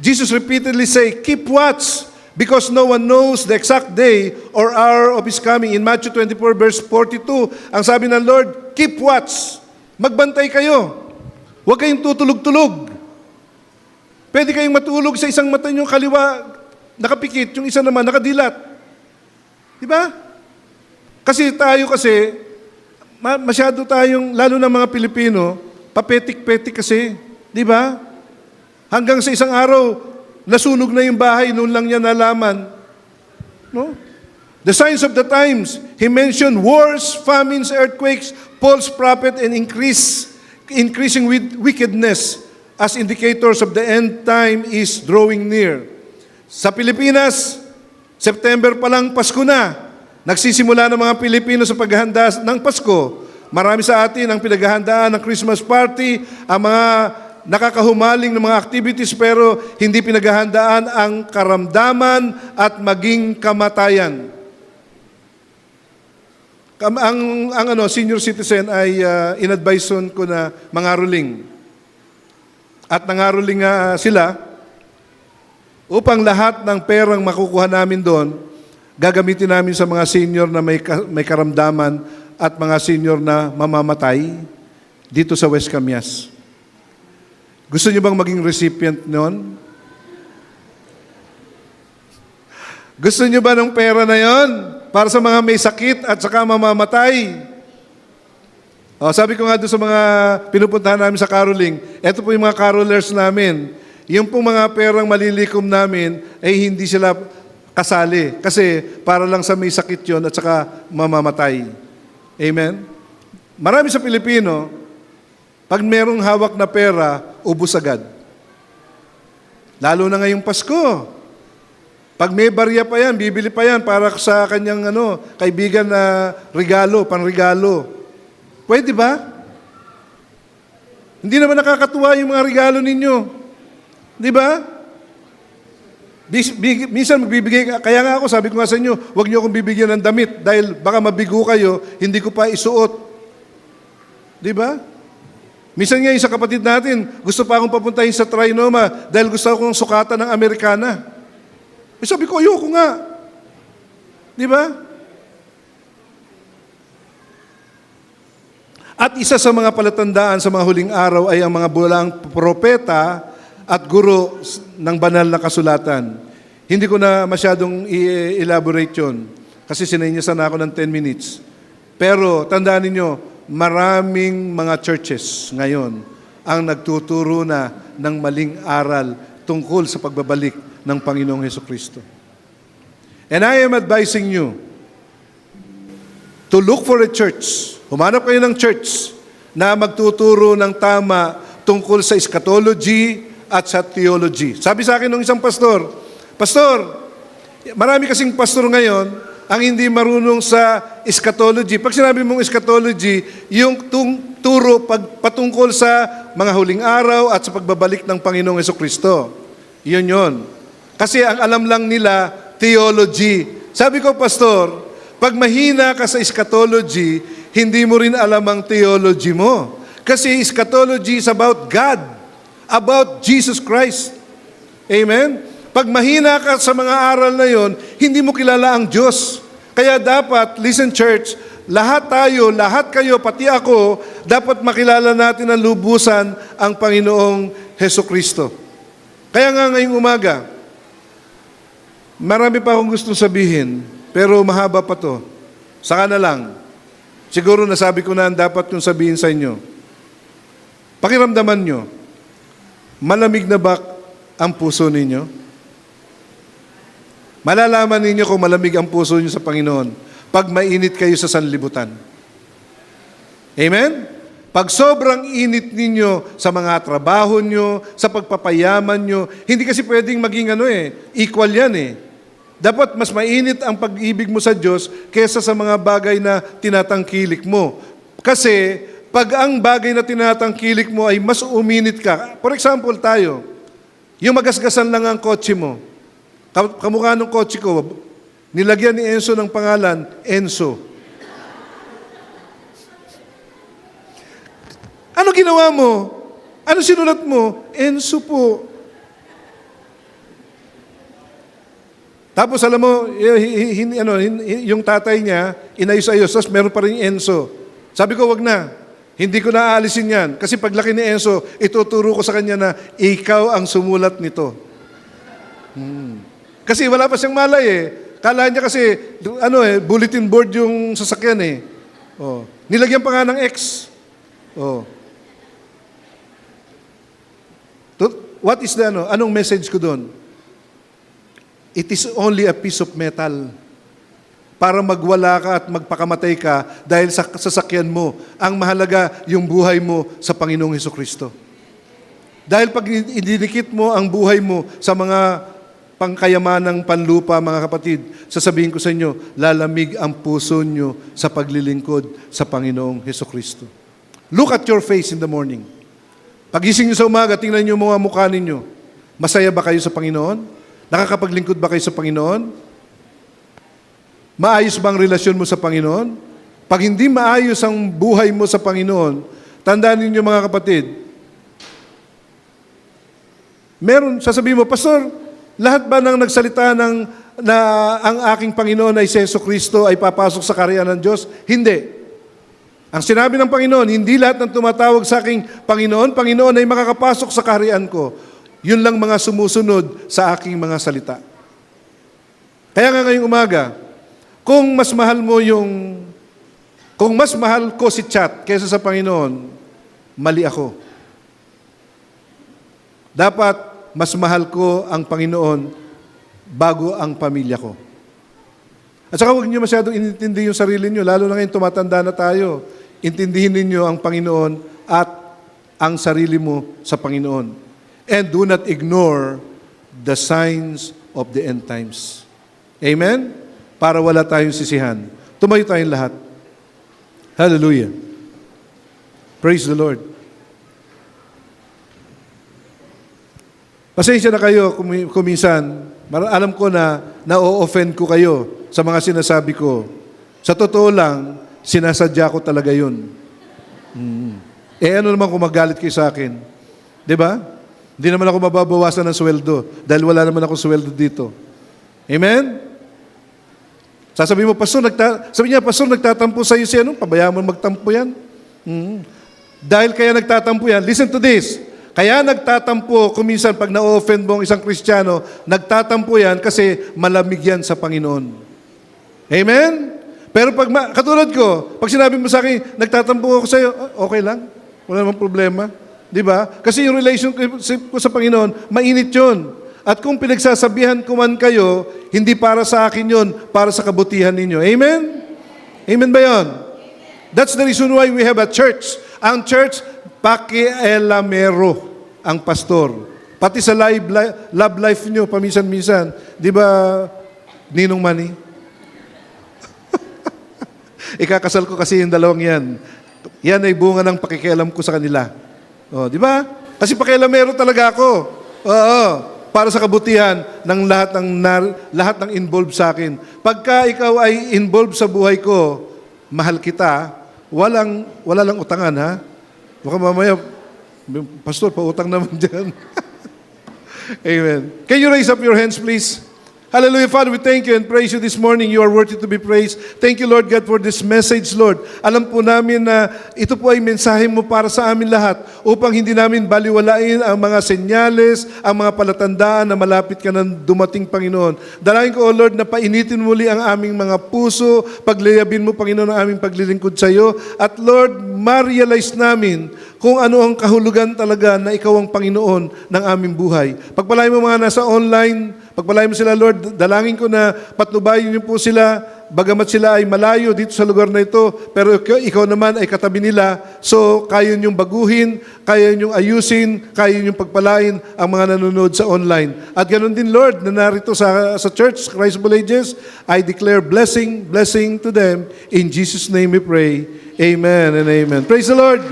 Jesus repeatedly say, keep watch, because no one knows the exact day or hour of His coming. In Matthew 24 verse 42, ang sabi ng Lord, keep watch. Magbantay kayo. Huwag kayong tutulog-tulog. Pwede kayong matulog sa isang mata nyo kaliwa, nakapikit, yung isa naman nakadilat. Di ba? Kasi masyado tayong, lalo na mga Pilipino, papetik-petik kasi. Di ba? Hanggang sa isang araw, nasunog na yung bahay, noon lang niya nalaman. No? The signs of the times, he mentioned wars, famines, earthquakes, false prophet, and increasing wickedness as indicators of the end time is drawing near. Sa Pilipinas, September pa lang Pasko na. Nagsisimula ng mga Pilipino sa paghahanda ng Pasko. Marami sa atin ang pinaghahandaan ng Christmas party, ang mga nakakahumaling ng mga activities pero hindi pinaghahandaan ang karamdaman at maging kamatayan. Ang senior citizen ay inadviseon ko na mangaroling. At nangaroling nga sila upang lahat ng perang makukuha namin doon, gagamitin namin sa mga senior na may karamdaman at mga senior na mamamatay dito sa West Camias. Gusto niyo bang maging recipient noon? Gusto niyo ba ng pera na yon para sa mga may sakit at saka mamamatay? Sabi ko nga doon sa mga pinupuntahan namin sa caroling, eto po yung mga carolers namin. Yung pong mga perang malilikom namin, ay hindi sila kasali. Kasi para lang sa may sakit yon at saka mamamatay. Amen? Marami sa Pilipino, pag merong hawak na pera, ubus agad. Lalo na ngayong Pasko. Pag may barya pa yan, bibili pa yan para sa kanyang kaibigan na regalo, panregalo. Pwede ba? Hindi naman nakakatuwa yung mga regalo ninyo. Di ba? Minsan magbibigay, kaya nga ako, sabi ko nga sa inyo, huwag niyo akong bibigyan ng damit dahil baka mabigo kayo, hindi ko pa isuot. Di ba? Minsan nga yung sa kapatid natin, gusto pa akong papuntahin sa Trinoma dahil gusto akong sukatan ng Amerikana. Sabi ko, ayoko nga. Di ba? At isa sa mga palatandaan sa mga huling araw ay ang mga bulang propeta at guro ng banal na kasulatan. Hindi ko na masyadong i-elaborate yun kasi sinenyasan ako ng 10 minutes. Pero tandaan ninyo, maraming mga churches ngayon ang nagtuturo na ng maling aral tungkol sa pagbabalik ng Panginoong Hesukristo. And I am advising you to look for a church. Humanap kayo ng church na magtuturo ng tama tungkol sa eschatology at sa theology. Sabi sa akin ng isang pastor, marami kasing pastor ngayon ang hindi marunong sa eschatology. Pag sinabi mong eschatology, yung turo patungkol sa mga huling araw at sa pagbabalik ng Panginoong Hesukristo. Yun. Kasi ang alam lang nila, theology. Sabi ko, pastor, pag mahina ka sa eschatology, hindi mo rin alam ang theology mo. Kasi eschatology is about God, about Jesus Christ. Amen? Pag mahina ka sa mga aral na yon, hindi mo kilala ang Diyos. Kaya dapat, listen church, lahat tayo, lahat kayo, pati ako, dapat makilala natin ang lubusan ang Panginoong Hesukristo. Kaya nga ngayong umaga, marami pa akong gustong sabihin, pero mahaba pa to. Saka na lang. Siguro nasabi ko na ang dapat yung sabihin sa inyo. Pakiramdaman nyo, malamig na ba ang puso ninyo? Malalaman ninyo kung malamig ang puso niyo sa Panginoon pag mainit kayo sa sanlibutan. Amen? Pag sobrang init ninyo sa mga trabaho nyo, sa pagpapayaman nyo, hindi kasi pwedeng maging equal yan . Dapat mas mainit ang pag-ibig mo sa Diyos kaysa sa mga bagay na tinatangkilik mo. Kasi pag ang bagay na tinatangkilik mo ay mas uminit ka. For example tayo, yung magasgasan lang ang kotse mo. Kamukha ng kotse ko, nilagyan ni Enzo ng pangalan, Enzo. Ano ginawa mo? Ano sinulat mo? Enzo po. Tapos alam mo, yung tatay niya, inayos-ayos, tapos meron pa rin Enzo. Sabi ko, wag na. Hindi ko na aalisin yan. Kasi paglaki ni Enzo, ituturo ko sa kanya na ikaw ang sumulat nito. Kasi wala pa siyang malay eh. Kala niya kasi, bulletin board yung sasakyan eh. Oh. Nilagyan pa nga ng X. Oh. What is the anong message ko doon? It is only a piece of metal para magwala ka at magpakamatay ka dahil sa sasakyan mo. Ang mahalaga yung buhay mo sa Panginoong Hesukristo. Dahil pag idinikit mo ang buhay mo sa mga pangkayamanang panlupa, mga kapatid, sasabihin ko sa inyo, lalamig ang puso nyo sa paglilingkod sa Panginoong Hesukristo. Look at your face in the morning. Pagising nyo sa umaga, tingnan nyo mga mukha ninyo. Masaya ba kayo sa Panginoon? Nakakapaglingkod ba kayo sa Panginoon? Maayos ba ang relasyon mo sa Panginoon? Pag hindi maayos ang buhay mo sa Panginoon, tandaan ninyo mga kapatid, sasabihin mo, Pastor, lahat ba nang nagsalita na ang aking Panginoon ay si Jesucristo ay papasok sa kaharian ng Diyos? Hindi. Ang sinabi ng Panginoon, hindi lahat ng tumatawag sa aking Panginoon ay makakapasok sa kaharian ko. Yun lang mga sumusunod sa aking mga salita. Kaya nga ngayong umaga, kung mas mahal ko si Chat kaysa sa Panginoon, mali ako. Dapat mas mahal ko ang Panginoon bago ang pamilya ko. At saka huwag niyo masyadong inintindi yung sarili niyo, lalo na ngayon tumatanda na tayo. Intindihin ninyo ang Panginoon at ang sarili mo sa Panginoon. And do not ignore the signs of the end times. Amen? Para wala tayong sisihan. Tumayo tayong lahat. Hallelujah. Praise the Lord. Pasensya na kayo kuminsan. Alam ko na na-offend ko kayo sa mga sinasabi ko. Sa totoo lang, sinasadya ko talaga yun. Ano naman kung magalit kayo sa akin? 'Di ba? Hindi naman ako mababawasan ng sweldo dahil wala naman ako sweldo dito. Amen? Sasabihin mo, Pastor, nagtatampo sa iyo siya. Pabayaan mo magtampo yan. Dahil kaya nagtatampo yan, listen to this. Kaya nagtatampo, kuminsan pag na-offend mo ang isang Kristiyano, nagtatampo yan kasi malamig yan sa Panginoon. Amen? Pero katulad ko, pag sinabi mo sa akin, nagtatampo ako sa iyo, okay lang. Wala namang problema. Di ba? Kasi yung relationship ko sa Panginoon, mainit yun. At kung pinagsasabihan ko man kayo, hindi para sa akin yun, para sa kabutihan ninyo. Amen? Amen ba yun? That's the reason why we have a church. Ang church, pakialamero ang pastor. Pati sa love life nyo, paminsan-minsan. Di ba, Ninong Manny? Ikakasal ko kasi yung dalawang yan. Yan ay bunga ng pakikialam ko sa kanila. Oh, di ba? Kasi pakialamero talaga ako. Oo, para sa kabutihan ng lahat ng involved sa akin. Pagka ikaw ay involved sa buhay ko, mahal kita, wala lang utangan, ha? Baka mamaya, Pastor, pautang naman dyan. Amen. Can you raise up your hands, please? Hallelujah. Father, we thank you and praise you this morning. You are worthy to be praised. Thank you, Lord God, for this message, Lord. Alam po namin na ito po ay mensahe mo para sa amin lahat upang hindi namin baliwalain ang mga senyales, ang mga palatandaan na malapit ka ng dumating, Panginoon. Dalangin ko, O Lord, na painitin muli ang aming mga puso, paglayabin mo, Panginoon, ang aming paglilingkod sa iyo. At Lord, ma-realize namin kung ano ang kahulugan talaga na ikaw ang Panginoon ng aming buhay. Pagpalain mo mga nasa online, pagpalain mo sila, Lord, dalangin ko na patnubayin niyo po sila, bagamat sila ay malayo dito sa lugar na ito, pero ikaw naman ay katabi nila, so kaya niyong baguhin, kaya niyong ayusin, kaya niyong pagpalain ang mga nanonood sa online. At ganoon din, Lord, na narito sa church, Christ Villages, I declare blessing to them. In Jesus' name we pray. Amen and amen. Praise the Lord.